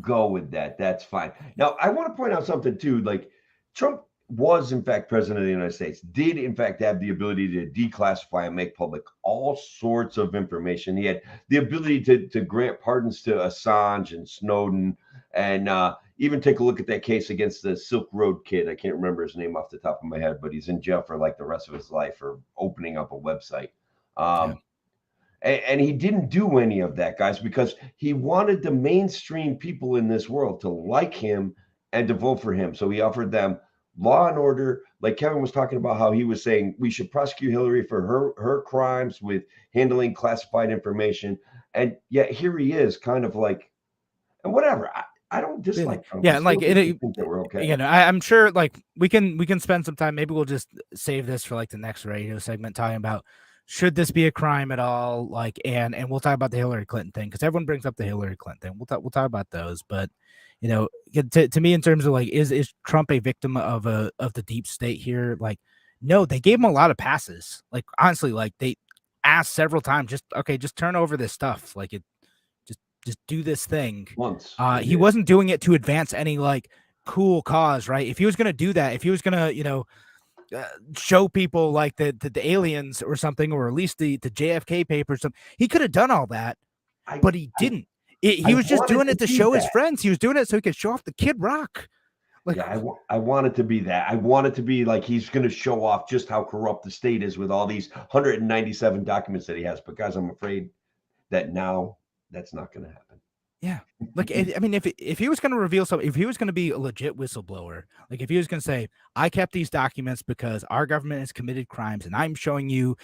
go with that. That's fine. Now, I want to point out something too. Like, Trump was in fact president of the United States, did in fact have the ability to declassify and make public all sorts of information. He had the ability to grant pardons to Assange and Snowden, and even take a look at that case against the Silk Road kid. I can't remember his name off the top of my head, but he's in jail for like the rest of his life for opening up a website. And he didn't do any of that, guys, because he wanted the mainstream people in this world to like him and to vote for him. So he offered them law and order. Like Kevin was talking about how he was saying we should prosecute Hillary for her crimes with handling classified information. And yet here he is kind of like, and whatever. I don't dislike Trump. Yeah, and like think that we're okay. You know, I'm sure like we can spend some time. Maybe we'll just save this for like the next radio segment talking about should this be a crime at all? Like, and we'll talk about the Hillary Clinton thing because everyone brings up the Hillary Clinton thing. We'll talk about those, but you know, to me in terms of like, is Trump a victim of the deep state here? Like, no, they gave him a lot of passes. Like, honestly, like they asked several times, just turn over this stuff. Like just do this thing. Once. He wasn't doing it to advance any like cool cause, right? If he was going to do that, if he was going to, you know, show people like the aliens or something, or at least the JFK papers, he could have done all that, but he didn't. He was just doing it to show his friends. He was doing it so he could show off the Kid Rock. Like, yeah, I want it to be that. I want it to be like he's going to show off just how corrupt the state is with all these 197 documents that he has. But guys, I'm afraid that now that's not going to happen. Yeah, like I mean, if he was going to reveal something, if he was going to be a legit whistleblower, like if he was going to say, "I kept these documents because our government has committed crimes, and I'm showing you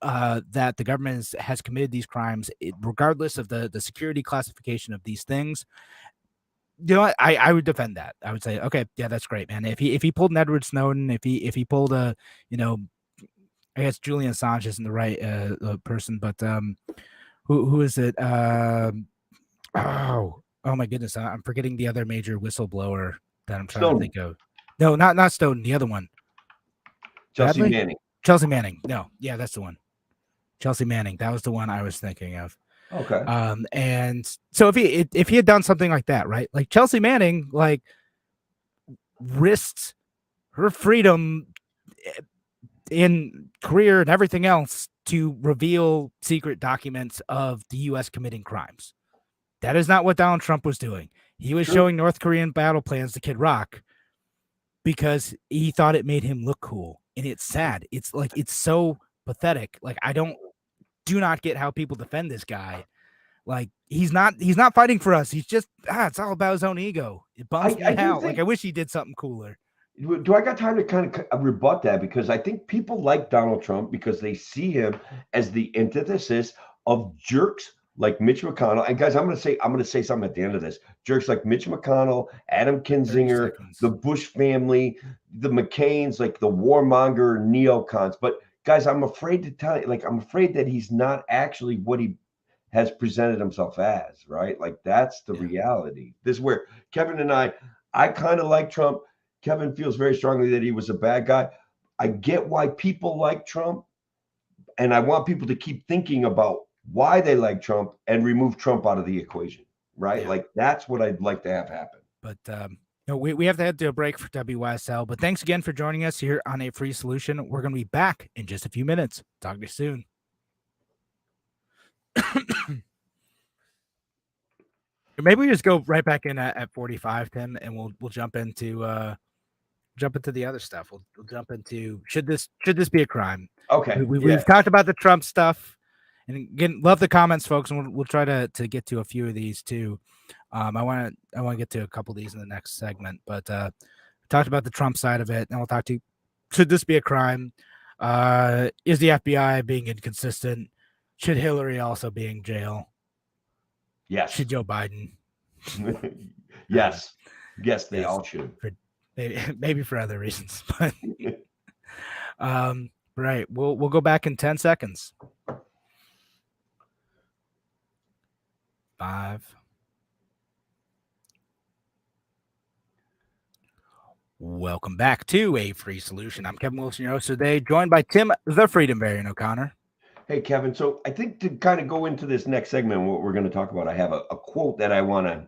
that the government has committed these crimes, regardless of the security classification of these things," you know what? I would defend that. I would say, okay, yeah, that's great, man. If he pulled an Edward Snowden, if he pulled a, you know, I guess Julian Assange isn't the right person, but who is it? Oh my goodness, I'm forgetting the other major whistleblower that I'm trying to think of. No, not Snowden, the other one. Chelsea Manning. Chelsea Manning. No, yeah, that's the one. Chelsea Manning. That was the one I was thinking of. Okay. And so if he had done something like that, right? Like Chelsea Manning, like risked her freedom in career and everything else to reveal secret documents of the U.S. committing crimes. That is not what Donald Trump was doing. He was showing North Korean battle plans to Kid Rock because he thought it made him look cool. And it's sad. It's like, it's so pathetic. Like, do not get how people defend this guy. Like, he's not fighting for us. He's just, it's all about his own ego. It bums me out. Like, I wish he did something cooler. Do I got time to kind of rebut that? Because I think people like Donald Trump because they see him as the antithesis of jerks like Mitch McConnell. And guys, I'm going to say something at the end of this. Jerks like Mitch McConnell, Adam Kinzinger, the Bush family, the McCains, like the warmonger neocons. But guys, I'm afraid to tell you, like, I'm afraid that he's not actually what he has presented himself as, right? Like, that's the reality. This is where Kevin and I kind of like Trump. Kevin feels very strongly that he was a bad guy. I get why people like Trump, and I want people to keep thinking about why they like Trump and remove Trump out of the equation, right? Like, that's what I'd like to have happen. But we have to head to a break for WYSL. But thanks again for joining us here on A Free Solution. We're going to be back in just a few minutes. Talk to you soon. Maybe we just go right back in at 45, Tim, and we'll jump into the other stuff. We'll jump into should this be a crime? Okay. We've talked about the Trump stuff. And again, love the comments, folks, and we'll try to get to a few of these too. I want to get to a couple of these in the next segment, but talked about the Trump side of it, and we'll talk to should this be a crime? Is the FBI being inconsistent? Should Hillary also be in jail? Yes. Should Joe Biden? Yes. Yes, they Yes. all should. Maybe for other reasons, but right. We'll go back in 10 seconds. 5. Welcome back to A Free Solution. I'm Kevin Wilson, your host today, joined by Tim the Freedom Variant O'Connor. Hey, Kevin. So I think to kind of go into this next segment, what we're going to talk about, I have a quote that I want to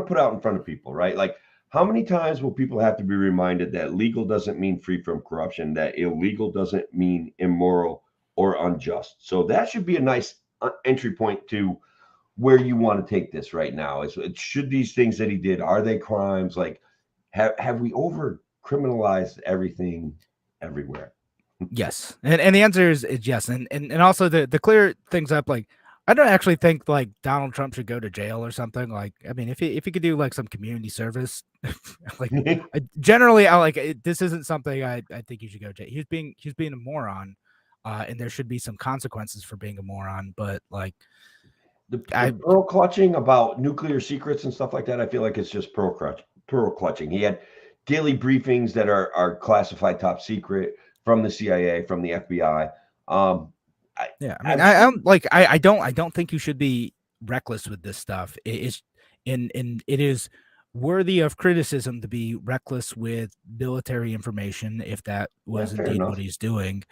put out in front of people, right? Like, how many times will people have to be reminded that legal doesn't mean free from corruption, that illegal doesn't mean immoral or unjust? So that should be a nice entry point to where you want to take this right now. Should these things that he did, are they crimes? Like, have we over criminalized everything everywhere? Yes. And the answer is yes. And also to clear things up, like, I don't actually think like Donald Trump should go to jail or something. Like, I mean, if he could do like some community service, like generally I like it, this isn't something I think he should go to jail. He's being a moron, and there should be some consequences for being a moron. But like the pearl clutching about nuclear secrets and stuff like that, I feel like it's just pearl clutching. He had daily briefings that are classified top secret from the CIA, from the FBI. I don't think you should be reckless with this stuff. It is worthy of criticism to be reckless with military information if that was indeed what he's doing.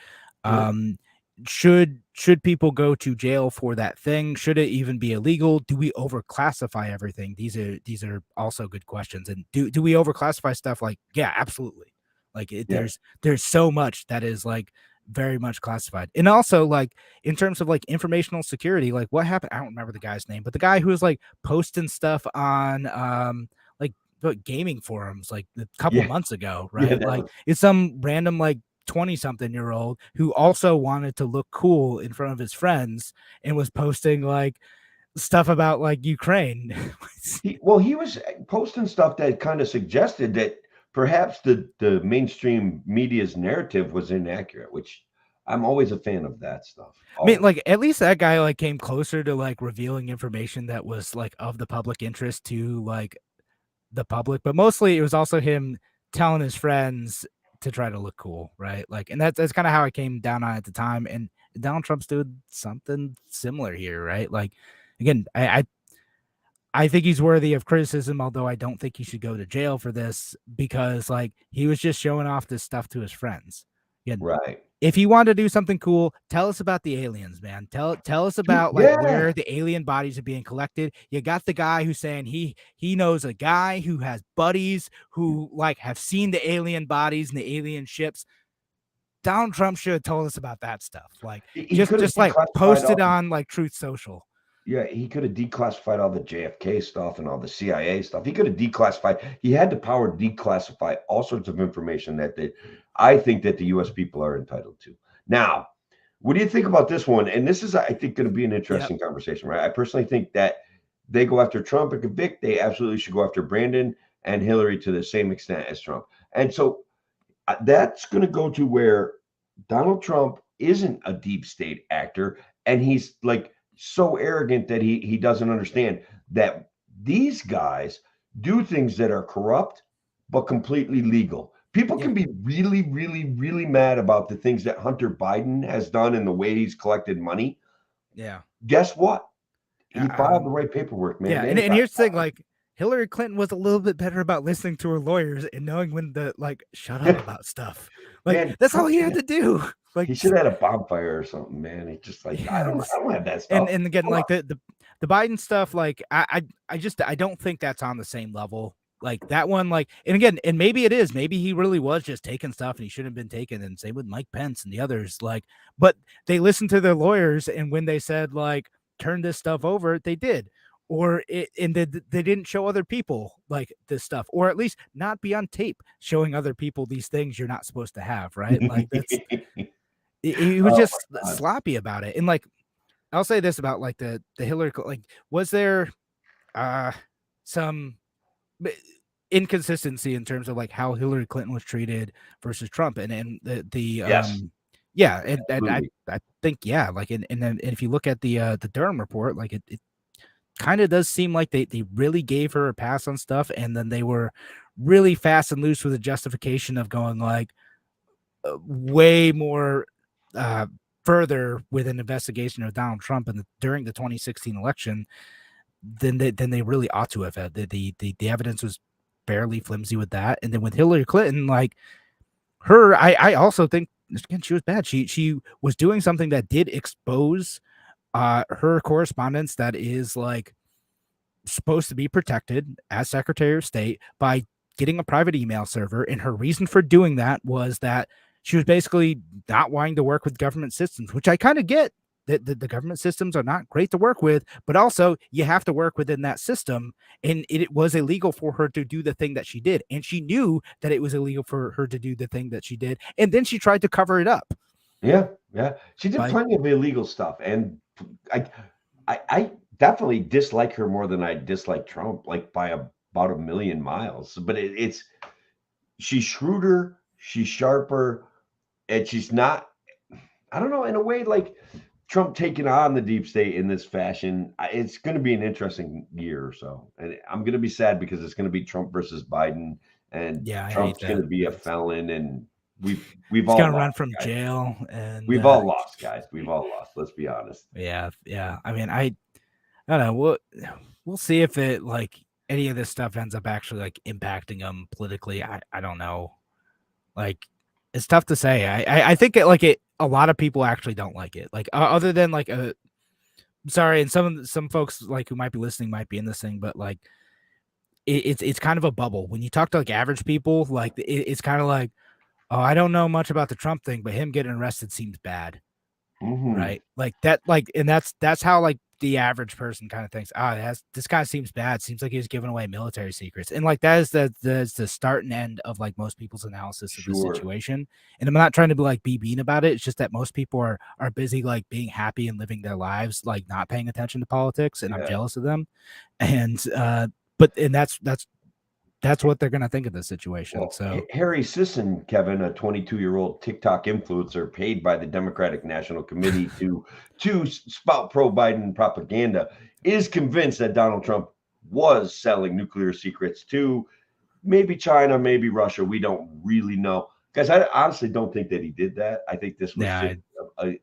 Should people go to jail for that thing? Should it even be illegal? Do we overclassify everything? These are also good questions. And do we overclassify stuff? Like, yeah, absolutely. Like there's so much that is like very much classified. And also like in terms of like informational security, like what happened? I don't remember the guy's name, but the guy who was like posting stuff on like gaming forums like a couple months ago, right? Like it's some random like 20-something-year-old who also wanted to look cool in front of his friends and was posting like stuff about like Ukraine. He was posting stuff that kind of suggested that perhaps the mainstream media's narrative was inaccurate, which I'm always a fan of that stuff. I mean, like at least that guy like came closer to like revealing information that was like of the public interest to like the public, but mostly it was also him telling his friends to try to look cool, right? Like, and that's kind of how I came down on it at the time. And Donald Trump's doing something similar here, right? Like, again, I think he's worthy of criticism, although I don't think he should go to jail for this because like he was just showing off this stuff to his friends. Again, right. If he wanted to do something cool, tell us about the aliens, man. Tell us about like where the alien bodies are being collected. You got the guy who's saying he knows a guy who has buddies who like have seen the alien bodies and the alien ships. Donald Trump should have told us about that stuff. Like just like posted on like Truth Social. Yeah, he could have declassified all the JFK stuff and all the CIA stuff. He could have declassified. He had the power to declassify all sorts of information that I think that the U.S. people are entitled to. Now, what do you think about this one? And this is, I think, going to be an interesting conversation, right? I personally think that they go after Trump and convict. They absolutely should go after Brandon and Hillary to the same extent as Trump. And so that's going to go to where Donald Trump isn't a deep state actor, and he's like so arrogant that he doesn't understand that these guys do things that are corrupt but completely legal. People can be really, really, really mad about the things that Hunter Biden has done and the way he's collected money. Yeah. Guess what? He filed the right paperwork, man. Yeah, and here's the thing, like Hillary Clinton was a little bit better about listening to her lawyers and knowing when to like shut up about stuff. Like man, that's all he had to do. Like he should have had a bonfire or something, man. He just like I don't have that stuff. And again, like the Biden stuff, like I don't think that's on the same level. Like that one, like, and again, and maybe it is. Maybe he really was just taking stuff and he shouldn't have been taken. And same with Mike Pence and the others. Like, but they listened to their lawyers, and when they said like turn this stuff over, they did. Or they didn't show other people like this stuff, or at least not be on tape showing other people these things you're not supposed to have, right? Like that's he was just sloppy about it. And like I'll say this about like the Hillary, like was there some inconsistency in terms of like how Hillary Clinton was treated versus Trump, and yes. And I think like and if you look at the Durham report, like it kind of does seem like they really gave her a pass on stuff, and then they were really fast and loose with the justification of going like way more further with an investigation of Donald Trump during the 2016 election than they really ought to have had. The evidence was fairly flimsy with that, and then with Hillary Clinton, like her, I also think again she was bad. She was doing something that did expose her correspondence that is like supposed to be protected as Secretary of State by getting a private email server, and her reason for doing that was that she was basically not wanting to work with government systems, which I kind of get. That the government systems are not great to work with, but also you have to work within that system. And it was illegal for her to do the thing that she did. And she knew that it was illegal for her to do the thing that she did. And then she tried to cover it up. Yeah. She did plenty of illegal stuff. And I definitely dislike her more than I dislike Trump, like by about a million miles. But she's shrewder, she's sharper, and she's not, I don't know, in a way like Trump taking on the deep state in this fashion. It's going to be an interesting year or so. And I'm going to be sad because it's going to be Trump versus Biden. And Trump's going to be a felon. And we've all gonna run from jail, and we've all lost, guys. We've all lost. Let's be honest. Yeah. I mean, I don't know. We'll see if it like any of this stuff ends up actually like impacting them politically. I don't know. Like, it's tough to say. I think a lot of people actually don't like it. Like other than like sorry, and some folks like who might be listening might be in this thing, but like it's kind of a bubble. When you talk to like average people, like it's kind of like, oh, I don't know much about the Trump thing, but him getting arrested seems bad. Mm-hmm. Right? Like that, like, and that's how like the average person kind of thinks, this guy seems bad. Seems like he's giving away military secrets. And like that is the start and end of like most people's analysis of the situation. And I'm not trying to be like be mean about it. It's just that most people are busy like being happy and living their lives, like not paying attention to politics. And I'm jealous of them. And that's what they're going to think of the situation. Well, so Harry Sisson, Kevin, a 22-year-old TikTok influencer paid by the Democratic National Committee to spout pro-Biden propaganda, is convinced that Donald Trump was selling nuclear secrets to maybe China, maybe Russia. We don't really know. Guys, I honestly don't think that he did that. I think this was just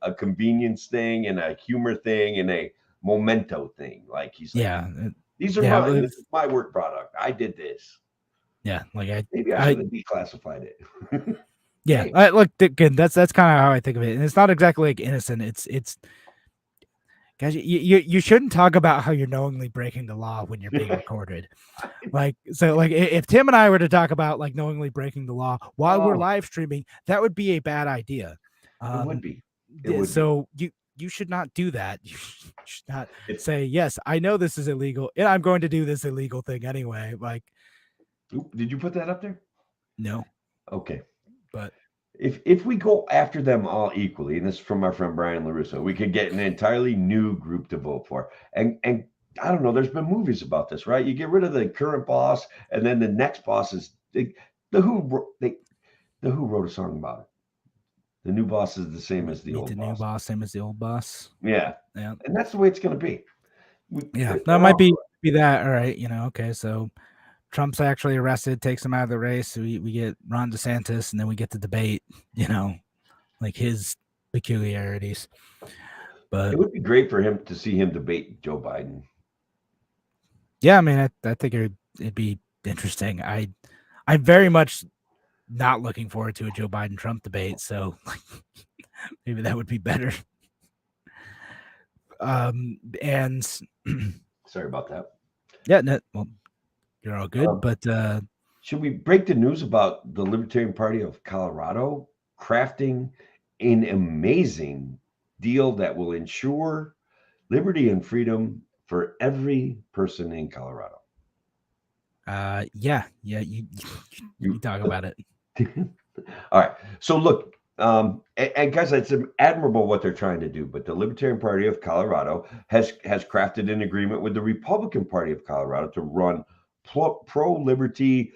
a convenience thing and a humor thing and a memento thing. Like he's like, these are mine. This is my work product. I did this. Yeah, like maybe I should have declassified it. Look, again, that's kind of how I think of it, and it's not exactly like innocent. It's guys, you shouldn't talk about how you're knowingly breaking the law when you're being recorded. Like, so, like if Tim and I were to talk about like knowingly breaking the law while we're live streaming, that would be a bad idea. It would be. So you should not do that. You should not say, yes, I know this is illegal, and I'm going to do this illegal thing anyway. Like. Did you put that up there? No. Okay. But if we go after them all equally, and this is from our friend Brian LaRusso, we could get an entirely new group to vote for. And I don't know, there's been movies about this, right? You get rid of the current boss, and then the next boss is the Who wrote a song about it. The new boss is the same as the old boss. The new boss, same as the old boss. Yeah. And that's the way it's going to be. That might be that. All right. Okay. So Trump's actually arrested, takes him out of the race. So we get Ron DeSantis, and then we get the debate, like his peculiarities. But it would be great for him to see him debate Joe Biden. Yeah, I mean, I think it'd be interesting. I'm very much not looking forward to a Joe Biden Trump debate, so maybe that would be better. And sorry about that. Yeah, well, you're all good, but should we break the news about the Libertarian Party of Colorado crafting an amazing deal that will ensure liberty and freedom for every person in Colorado? Yeah, you talk about it. All right. So look, and guys, it's admirable what they're trying to do, but the Libertarian Party of Colorado has crafted an agreement with the Republican Party of Colorado to run pro-liberty,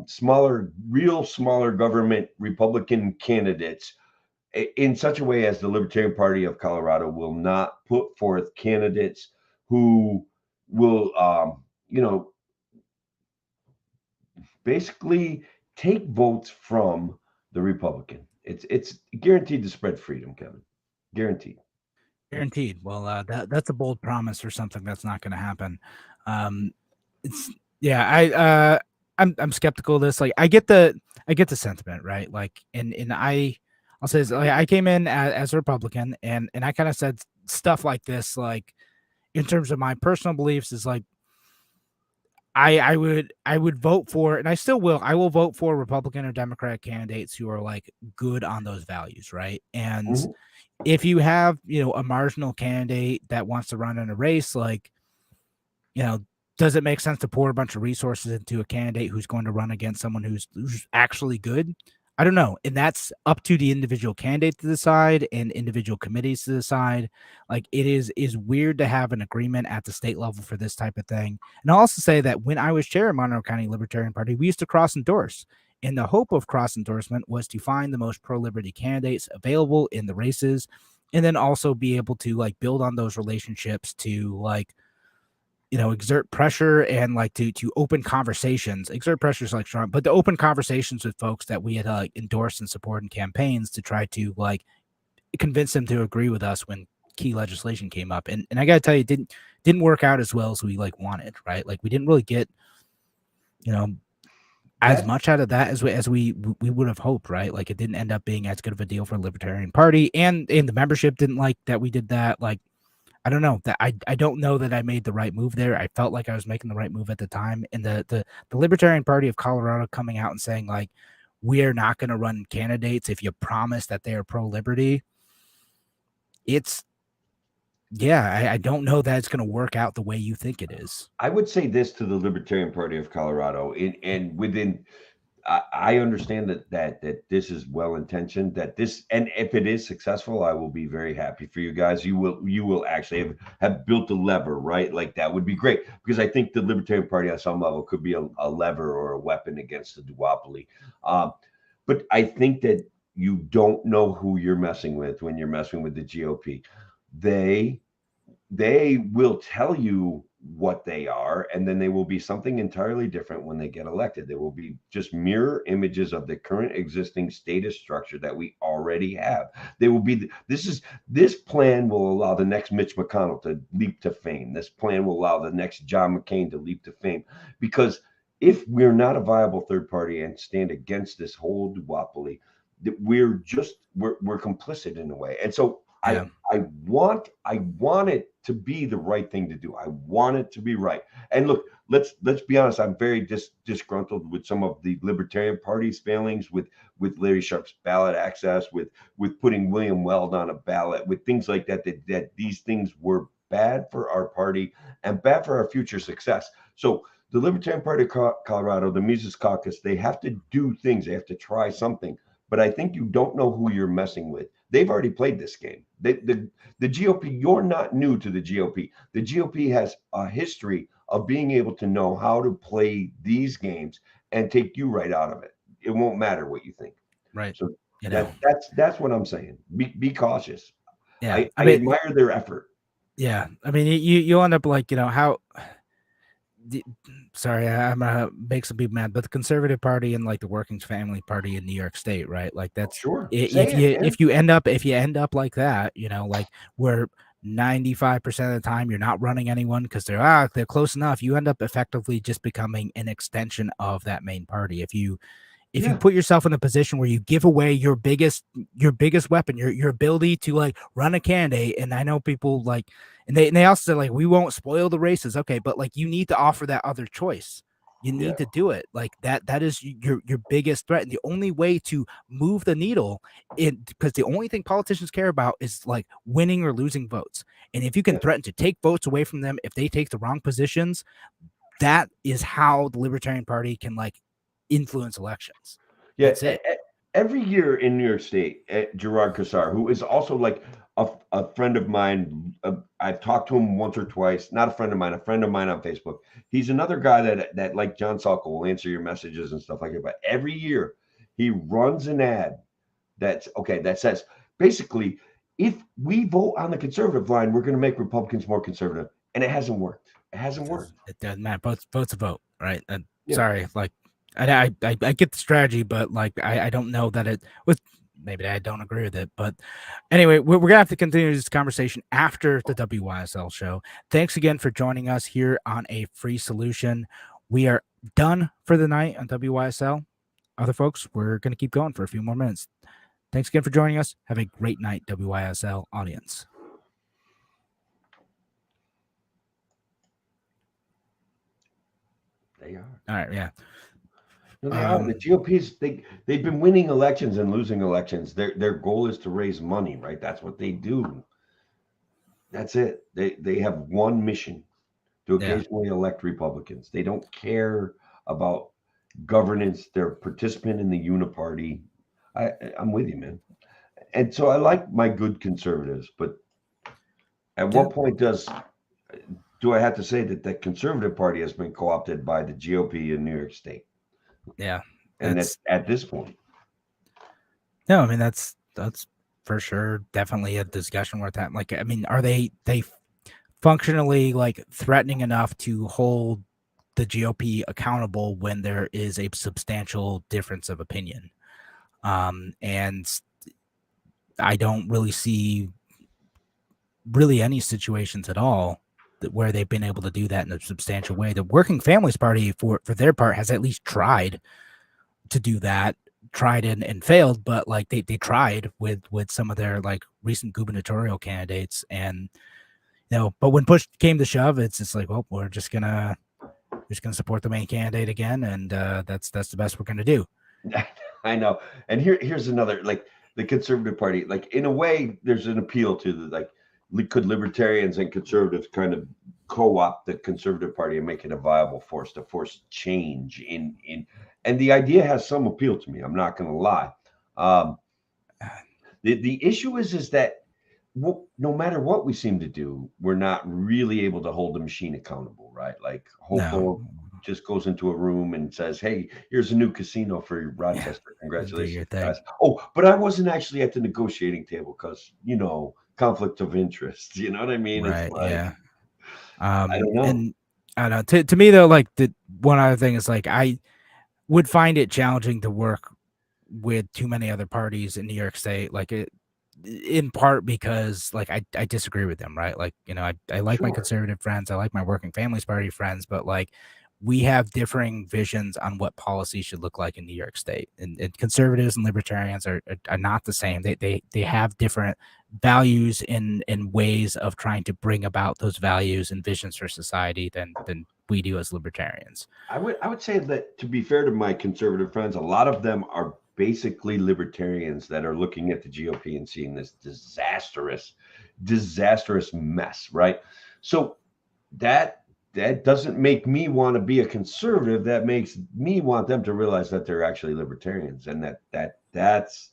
smaller government Republican candidates in such a way as the Libertarian Party of Colorado will not put forth candidates who you know, basically take votes from the Republican. It's guaranteed to spread freedom, Kevin. Guaranteed. Guaranteed. Well, that's a bold promise for something that's not going to happen. It's yeah. I'm skeptical of this. Like, I get the sentiment, right? Like, and I'll say this, like, I came in as a Republican, and I kind of said stuff like this, like, in terms of my personal beliefs, is like, I would vote for, and I still will. I will vote for Republican or Democratic candidates who are like good on those values, right? And Mhm. if you have, a marginal candidate that wants to run in a race, like, does it make sense to pour a bunch of resources into a candidate who's going to run against someone who's actually good? I don't know. And that's up to the individual candidate to decide and individual committees to decide. Like, it is weird to have an agreement at the state level for this type of thing. And I'll also say that when I was chair of Monroe County Libertarian Party, we used to cross endorse. And the hope of cross endorsement was to find the most pro-liberty candidates available in the races, and then also be able to like build on those relationships to like, exert pressure and like to open conversations. Exert pressure is like strong, but to open conversations with folks that we had like endorsed and support in campaigns to try to like convince them to agree with us when key legislation came up. And I gotta tell you, it didn't work out as well as we like wanted, right? Like, we didn't really get, as much out of that as we would have hoped, right? Like, it didn't end up being as good of a deal for the Libertarian Party, and the membership didn't like that we did that. Like, I don't know that I don't know that I made the right move there. I felt like I was making the right move at the time. And the Libertarian Party of Colorado coming out and saying like, we are not going to run candidates if you promise that they are pro-liberty. I don't know that it's going to work out the way you think it is. I would say this to the Libertarian Party of Colorado, and within, I understand that this is well intentioned. That this, and if it is successful, I will be very happy for you guys. You will actually have built a lever, right? Like, that would be great, because I think the Libertarian Party on some level could be a lever or a weapon against the duopoly. But I think that you don't know who you're messing with when you're messing with the GOP. They will tell you what they are, and then they will be something entirely different when they get elected. They will be just mirror images of the current existing status structure that we already have. They will be this plan will allow the next Mitch McConnell to leap to fame. This plan will allow the next John McCain to leap to fame, because if we're not a viable third party and stand against this whole duopoly, that we're complicit in a way. And so Yeah. I want it to be the right thing to do. I want it to be right. And look, let's be honest. I'm very disgruntled with some of the Libertarian Party's failings, with Larry Sharp's ballot access, with putting William Weld on a ballot, with things like that. That these things were bad for our party and bad for our future success. So the Libertarian Party of Colorado, the Mises Caucus, they have to do things. They have to try something. But I think you don't know who you're messing with. They've already played this game. The GOP, you're not new to the GOP. The GOP has a history of being able to know how to play these games and take you right out of it. It won't matter what you think. Right. So that's what I'm saying. Be cautious. Yeah. I admire their effort. Yeah. I mean, you end up like, how. Sorry, I'm gonna make some people mad, but the Conservative Party and like the Working Family Party in New York State, right? Like, that's sure. If you end up like that, like where 95% of the time you're not running anyone because they're close enough, you end up effectively just becoming an extension of that main party. If you put yourself in a position where you give away your biggest weapon, your ability to like run a candidate, and I know people like, and they also say like, we won't spoil the races. Okay, but like, you need to offer that other choice. You need to do it. Like, that is your biggest threat. And the only way to move the needle, because the only thing politicians care about is like winning or losing votes. And if you can threaten to take votes away from them if they take the wrong positions, that is how the Libertarian Party can like influence elections. Yeah. That's it. Every year in New York State, Gerard Cassar, who is also like a friend of mine, I've talked to him once or twice. Not a friend of mine on Facebook. He's another guy that like John Salko will answer your messages and stuff like that. But every year he runs an ad that says basically, if we vote on the conservative line, we're going to make Republicans more conservative, and it hasn't worked. It hasn't worked. It doesn't matter. Vote's a vote, right? And Yeah. sorry, like I get the strategy, but like I don't know that it was. Maybe I don't agree with it, but anyway, we're gonna have to continue this conversation after the WYSL show. Thanks again for joining us here on A Free Solution. We are done for the night on WYSL. Other folks, we're gonna keep going for a few more minutes. Thanks again for joining us. Have a great night, WYSL audience. They are. All right, yeah. No, they are. The GOP's they've been winning elections and losing elections. Their goal is to raise money, right? That's what they do. That's it. They have one mission, to occasionally elect Republicans. They don't care about governance. They're a participant in the uniparty. I'm with you, man. And so I like my good conservatives, but at what point do I have to say that the conservative party has been co-opted by the GOP in New York State? Yeah. And that's at this point. No, I mean that's for sure definitely a discussion worth having. Like, I mean, are they functionally like threatening enough to hold the GOP accountable when there is a substantial difference of opinion? And I don't really see any situations at all where they've been able to do that in a substantial way. The Working Families Party, for their part, has at least tried to do that, tried and failed, but like they tried with some of their like recent gubernatorial candidates, and but when push came to shove, it's just like, well, we're just gonna support the main candidate again, and that's the best we're gonna do. I know. And here's another, like, the conservative party, like, in a way, there's an appeal to the, like, could libertarians and conservatives kind of co-opt the conservative party and make it a viable force to force change in and the idea has some appeal to me. I'm not going to lie. The issue is that no matter what we seem to do, we're not really able to hold the machine accountable, right? Like, Hopo just goes into a room and says, "Hey, here's a new casino for Rochester. Congratulations, guys." Oh, but I wasn't actually at the negotiating table because, conflict of interest. You know what I mean? Right. It's like, yeah. I don't know. And I don't know. To me though, like the one other thing is like I would find it challenging to work with too many other parties in New York State, like it, in part because like I disagree with them, right? Like, I like my conservative friends, I like my Working Families Party friends, but like we have differing visions on what policy should look like in New York State, and conservatives and libertarians are not the same. They have different values in ways of trying to bring about those values and visions for society than we do as libertarians. I would say that, to be fair to my conservative friends, a lot of them are basically libertarians that are looking at the GOP and seeing this disastrous mess, right? So that doesn't make me want to be a conservative. That makes me want them to realize that they're actually libertarians, and that's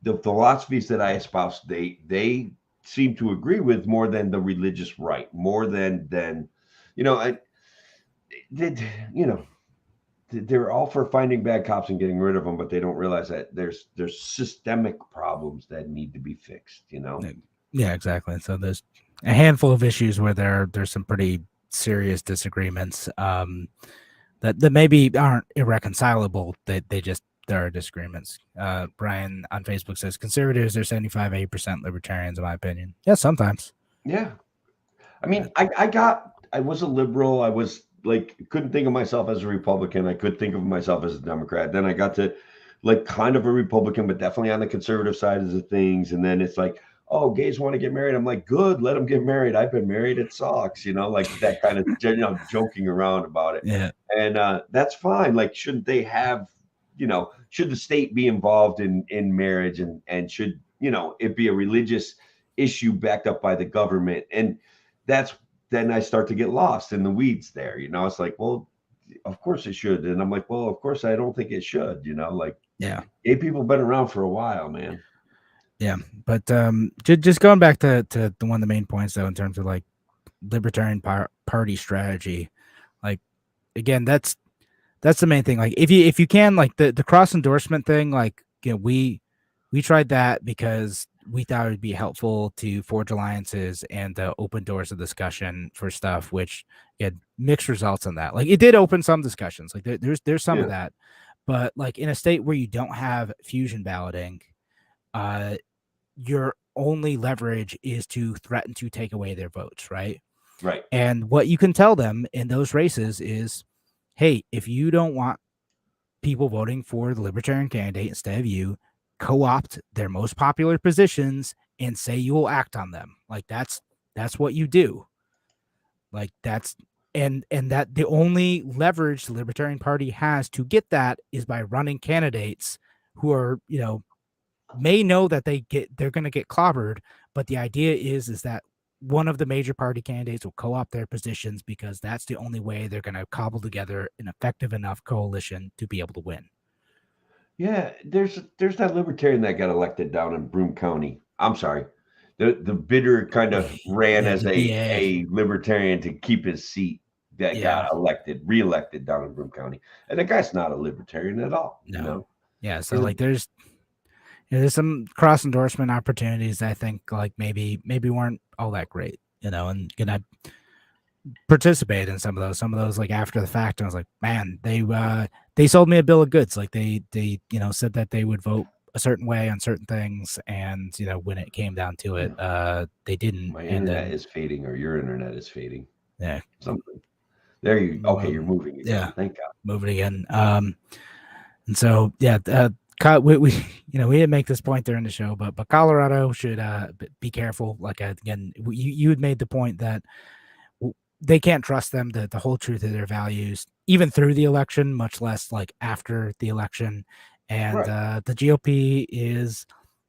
the philosophies that I espouse. They seem to agree with more than the religious right, more than they're all for finding bad cops and getting rid of them, but they don't realize that there's systemic problems that need to be fixed. Yeah, exactly. So there's a handful of issues where there's some pretty serious disagreements that maybe aren't irreconcilable. There are disagreements. Brian on Facebook says conservatives are 75-80% libertarians, in my opinion. Yeah, sometimes. Yeah, I mean, I was a liberal. I was like, couldn't think of myself as a Republican. I could think of myself as a Democrat. Then I got to like kind of a Republican, but definitely on the conservative side of the things. And then it's like, oh, gays want to get married. I'm like, good, let them get married. I've been married. It sucks, like that kind of joking around about it. Yeah. And that's fine. Like, shouldn't they have, should the state be involved in marriage, and should, it be a religious issue backed up by the government? And then I start to get lost in the weeds there. It's like, well, of course it should. And I'm like, well, of course I don't think it should, like, yeah, gay people have been around for a while, man. Yeah, but just going back to one of the main points though, in terms of like libertarian party strategy, like again, that's the main thing. Like if you can, like the cross endorsement thing, like we tried that because we thought it would be helpful to forge alliances and open doors of discussion for stuff, which had mixed results on that. Like it did open some discussions. Like there's some of that, but like in a state where you don't have fusion balloting, your only leverage is to threaten to take away their votes, right? Right. And what you can tell them in those races is, hey, if you don't want people voting for the libertarian candidate instead of you, co-opt their most popular positions and say you will act on them. Like that's what you do. Like that's and that the only leverage the Libertarian Party has to get that is by running candidates who are, may know that they're going to get clobbered, but the idea is that one of the major party candidates will co-opt their positions because that's the only way they're going to cobble together an effective enough coalition to be able to win. Yeah, there's that libertarian that got elected down in Broome County. I'm sorry. The bidder kind of ran as a libertarian to keep his seat that got reelected down in Broome County. And the guy's not a libertarian at all. No. Yeah, so like there's some cross endorsement opportunities I think like maybe weren't all that great, and gonna participate in some of those like after the fact. And I was like, man, they sold me a bill of goods. Like they said that they would vote a certain way on certain things, and when it came down to it, they didn't. My internet is fading, or your internet is fading. Yeah, something. There you. Okay, you're moving again. Yeah, thank God. Moving again. And so we didn't make this point during the show, but Colorado should be careful. Like again, you had made the point that they can't trust them the whole truth of their values, even through the election, much less like after the election. And the GOP is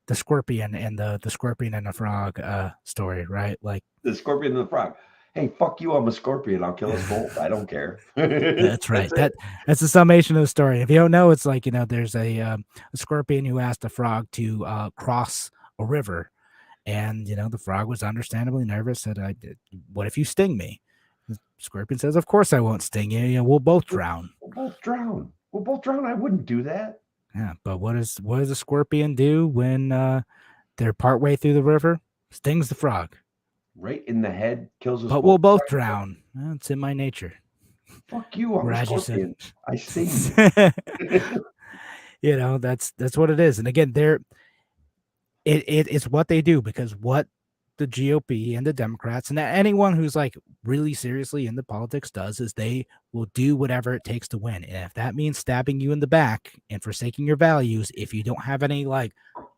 the scorpion and the scorpion and the frog story, right? Like the scorpion and the frog. Hey, fuck you! I'm a scorpion. I'll kill us both. I don't care. That's right. That's the summation of the story. If you don't know, it's like there's a scorpion who asked a frog to cross a river, and the frog was understandably nervous. Said, "What if you sting me?" The scorpion says, "Of course I won't sting you. We'll both drown." We'll both drown. I wouldn't do that. Yeah, but what does a scorpion do when they're partway through the river? Stings the frog. Right in the head, kills us. But we'll both drown. It's in my nature. Fuck you! I'm a scorpion. I sting you. That's what it is. And again, it's what they do, because what the GOP and the Democrats and anyone who's like really seriously into politics does is they will do whatever it takes to win. And if that means stabbing you in the back and forsaking your values, if you don't have any like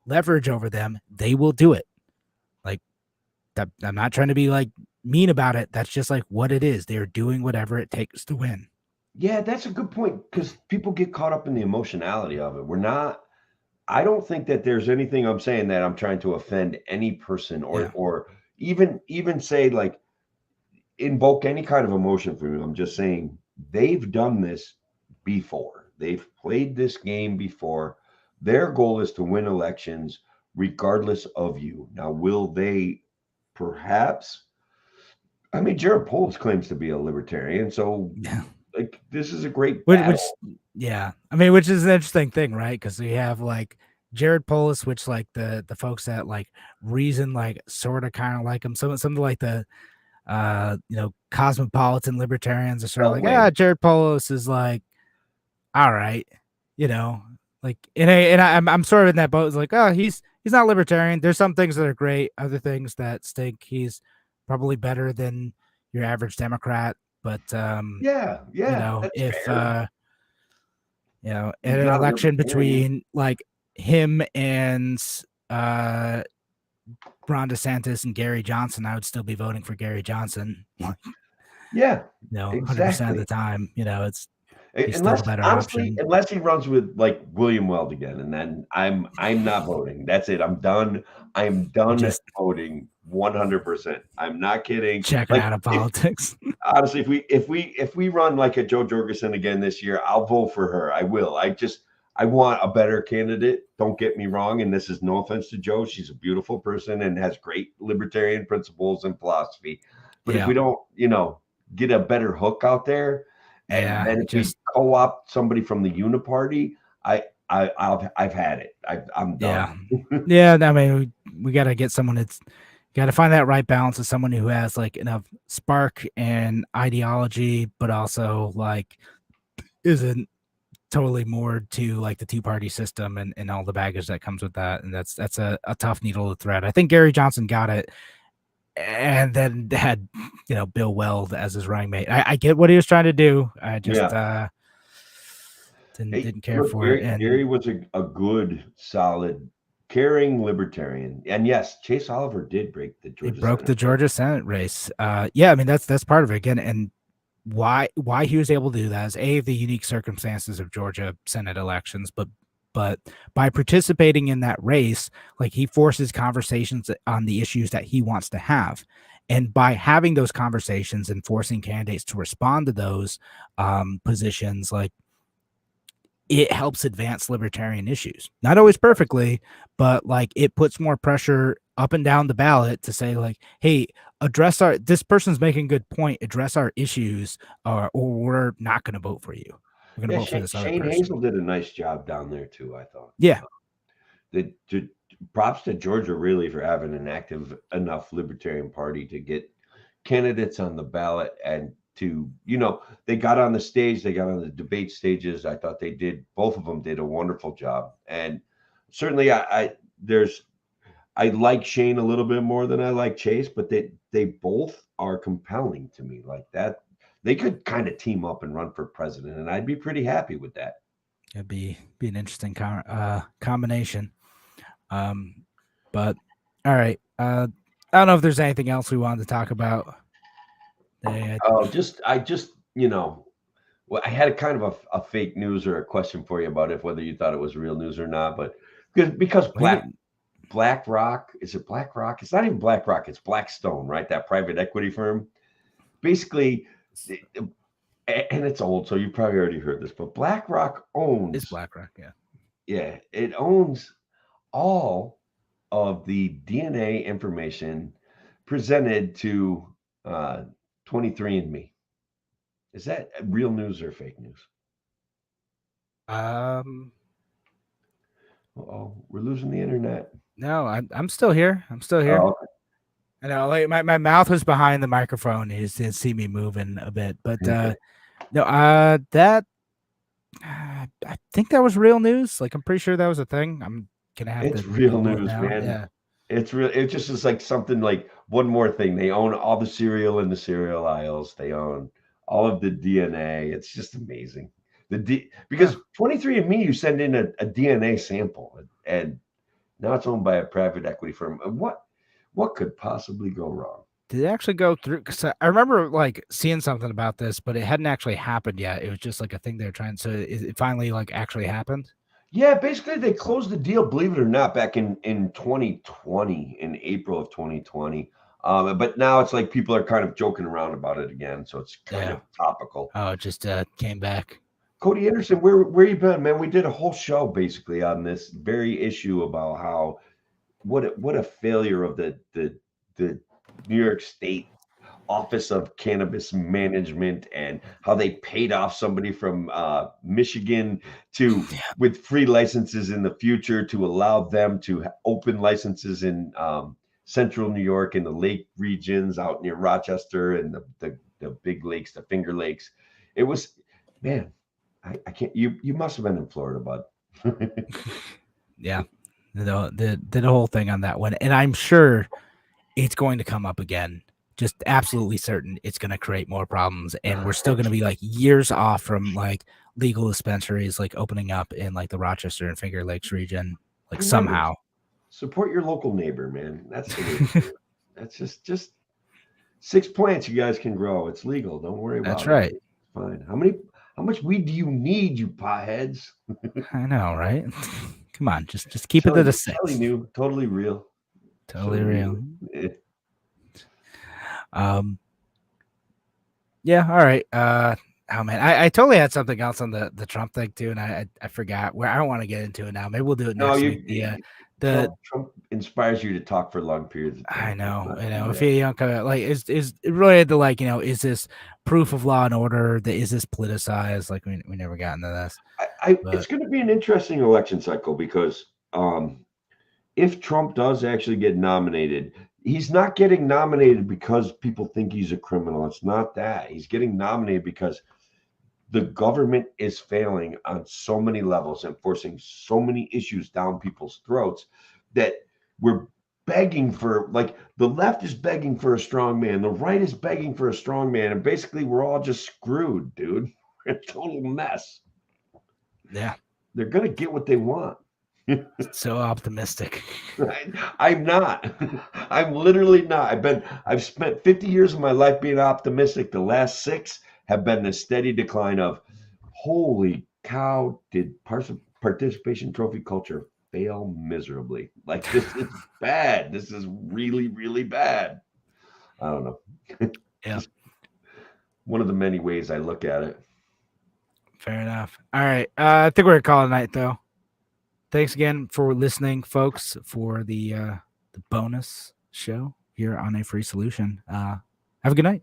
leverage over them, they will do it. Like that, I'm not trying to be like mean about it. That's just like what it is. They're doing whatever it takes to win. Yeah, that's a good point, because people get caught up in the emotionality of it. I don't think that there's anything I'm saying that I'm trying to offend any person or even say like invoke any kind of emotion from you. I'm just saying they've done this before. They've played this game before. Their goal is to win elections regardless of you. Now, will they perhaps? I mean, Jared Polis claims to be a libertarian, so like this is a great battle. Which is an interesting thing, right? Because we have like Jared Polis, which like the folks that like Reason like sort of kind of like him. Some like the cosmopolitan libertarians are sort of like, Jared Polis is like, all right, like I'm sort of in that boat. It's like, oh, he's not libertarian. There's some things that are great, other things that stink. He's probably better than your average Democrat. But if in an election between like him and Ron DeSantis and Gary Johnson, I would still be voting for Gary Johnson. 100% of the time, it's unless unless he runs with like William Weld again, and then I'm not voting. That's it. I'm done. I'm done voting 100%. I'm not kidding. Checking out of politics. Honestly, if we run like a Jo Jorgensen again this year, I'll vote for her. I will. I want a better candidate. Don't get me wrong, and this is no offense to Jo. She's a beautiful person and has great libertarian principles and philosophy. But if we don't, get a better hook out there, and then if we co-opt somebody from the Uniparty, I've had it. I'm done. Yeah. I mean, we got to get someone that's got to find that right balance of someone who has like enough spark and ideology, but also like isn't totally moored to like the two-party system and all the baggage that comes with that. And that's a tough needle to thread. I think Gary Johnson got it, and then had Bill Weld as his running mate. I get what he was trying to do. I just didn't care Look, for it. And Gary was a good, solid, caring libertarian. And yes, Chase Oliver did break the Georgia. He broke Senate the Georgia Senate race. Yeah, I mean that's part of it again. And why he was able to do that is the unique circumstances of Georgia Senate elections, but by participating in that race, like he forces conversations on the issues that he wants to have. And by having those conversations and forcing candidates to respond to those positions, like it helps advance libertarian issues. Not always perfectly, but like it puts more pressure up and down the ballot to say like, hey, this person's making a good point, address our issues, or we're not going to vote for you. We're going to vote for this other Shane person. Hazel did a nice job down there too, I thought. Yeah. Props to Georgia really for having an active enough libertarian party to get candidates on the ballot and to, they got on the stage, they got on the debate stages. I thought both of them did a wonderful job. And certainly I like Shane a little bit more than I like Chase, but they both are compelling to me like that. They could kind of team up and run for president, and I'd be pretty happy with that. It'd be an interesting combination. But all right. I don't know if there's anything else we wanted to talk about. I had a kind of a fake news or a question for you about whether you thought it was real news or not, but because BlackRock, is it BlackRock? It's not even BlackRock, it's Blackstone, right? That private equity firm. Basically, and it's old, so you probably already heard this, but BlackRock owns. It's BlackRock, yeah. Yeah, it owns all of the DNA information presented to 23andMe. Is that real news or fake news? We're losing the internet. No, I'm still here. I'm still here. Oh, okay. I know, like my mouth was behind the microphone. You didn't see me moving a bit, but that I think that was real news. Like I'm pretty sure that was a thing. I'm gonna have it's to. real news, now. man. Yeah, it's real. It just is like something like one more thing. They own all the cereal in the cereal aisles. They own all of the DNA. It's just amazing. Because 23andMe, you send in a DNA sample, and now it's owned by a private equity firm. What could possibly go wrong? Did it actually go through? Because I remember like seeing something about this, but it hadn't actually happened yet. It was just like a thing they're trying. So it finally like actually happened. Yeah, basically they closed the deal, believe it or not, back in 2020, in April of 2020. But now it's like people are kind of joking around about it again, so it's kind of topical. Oh, it just came back. Cody Anderson, where you been, man? We did a whole show basically on this very issue about how what a failure of the New York State Office of Cannabis Management, and how they paid off somebody from Michigan with free licenses in the future to allow them to open licenses in central New York in the lake regions out near Rochester and the big lakes, the Finger Lakes. It was, man, I can't. You must have been in Florida, bud. Yeah, the whole thing on that one, and I'm sure it's going to come up again. Just absolutely certain it's going to create more problems, and we're still going to be like years off from like legal dispensaries like opening up in like the Rochester and Finger Lakes region, like somehow. Support your local neighbor, man. That's the way to do it. That's just 6 plants you guys can grow. It's legal. Don't worry about it. That's right. It's fine. How much weed do you need, you potheads? I know, right? Come on, just keep it to the 6. Totally new, totally real. Totally real. Yeah, all right. Oh man, I totally had something else on the Trump thing too, and I forgot where. I don't want to get into it now. Maybe we'll do it next week. Trump inspires you to talk for long periods of time. I know. If Yeah. you don't kind of like, is it related to like, is this proof of law and order? That is this politicized? Like we never got into this. It's going to be an interesting election cycle because if Trump does actually get nominated, he's not getting nominated because people think he's a criminal. It's not that. He's getting nominated because the government is failing on so many levels and forcing so many issues down people's throats that we're begging for, like, the left is begging for a strong man, the right is begging for a strong man, and basically we're all just screwed, dude. We're a total mess. Yeah. They're going to get what they want. So optimistic. I'm not. I'm literally not. I've spent 50 years of my life being optimistic. The last 6 have been the steady decline of, holy cow, did participation trophy culture fail miserably? Like, this is bad. This is really, really bad. I don't know. Yeah. Just one of the many ways I look at it. Fair enough. All right. I think we're gonna call it a night though. Thanks again for listening, folks, for the bonus show here on A Free Solution. Have a good night.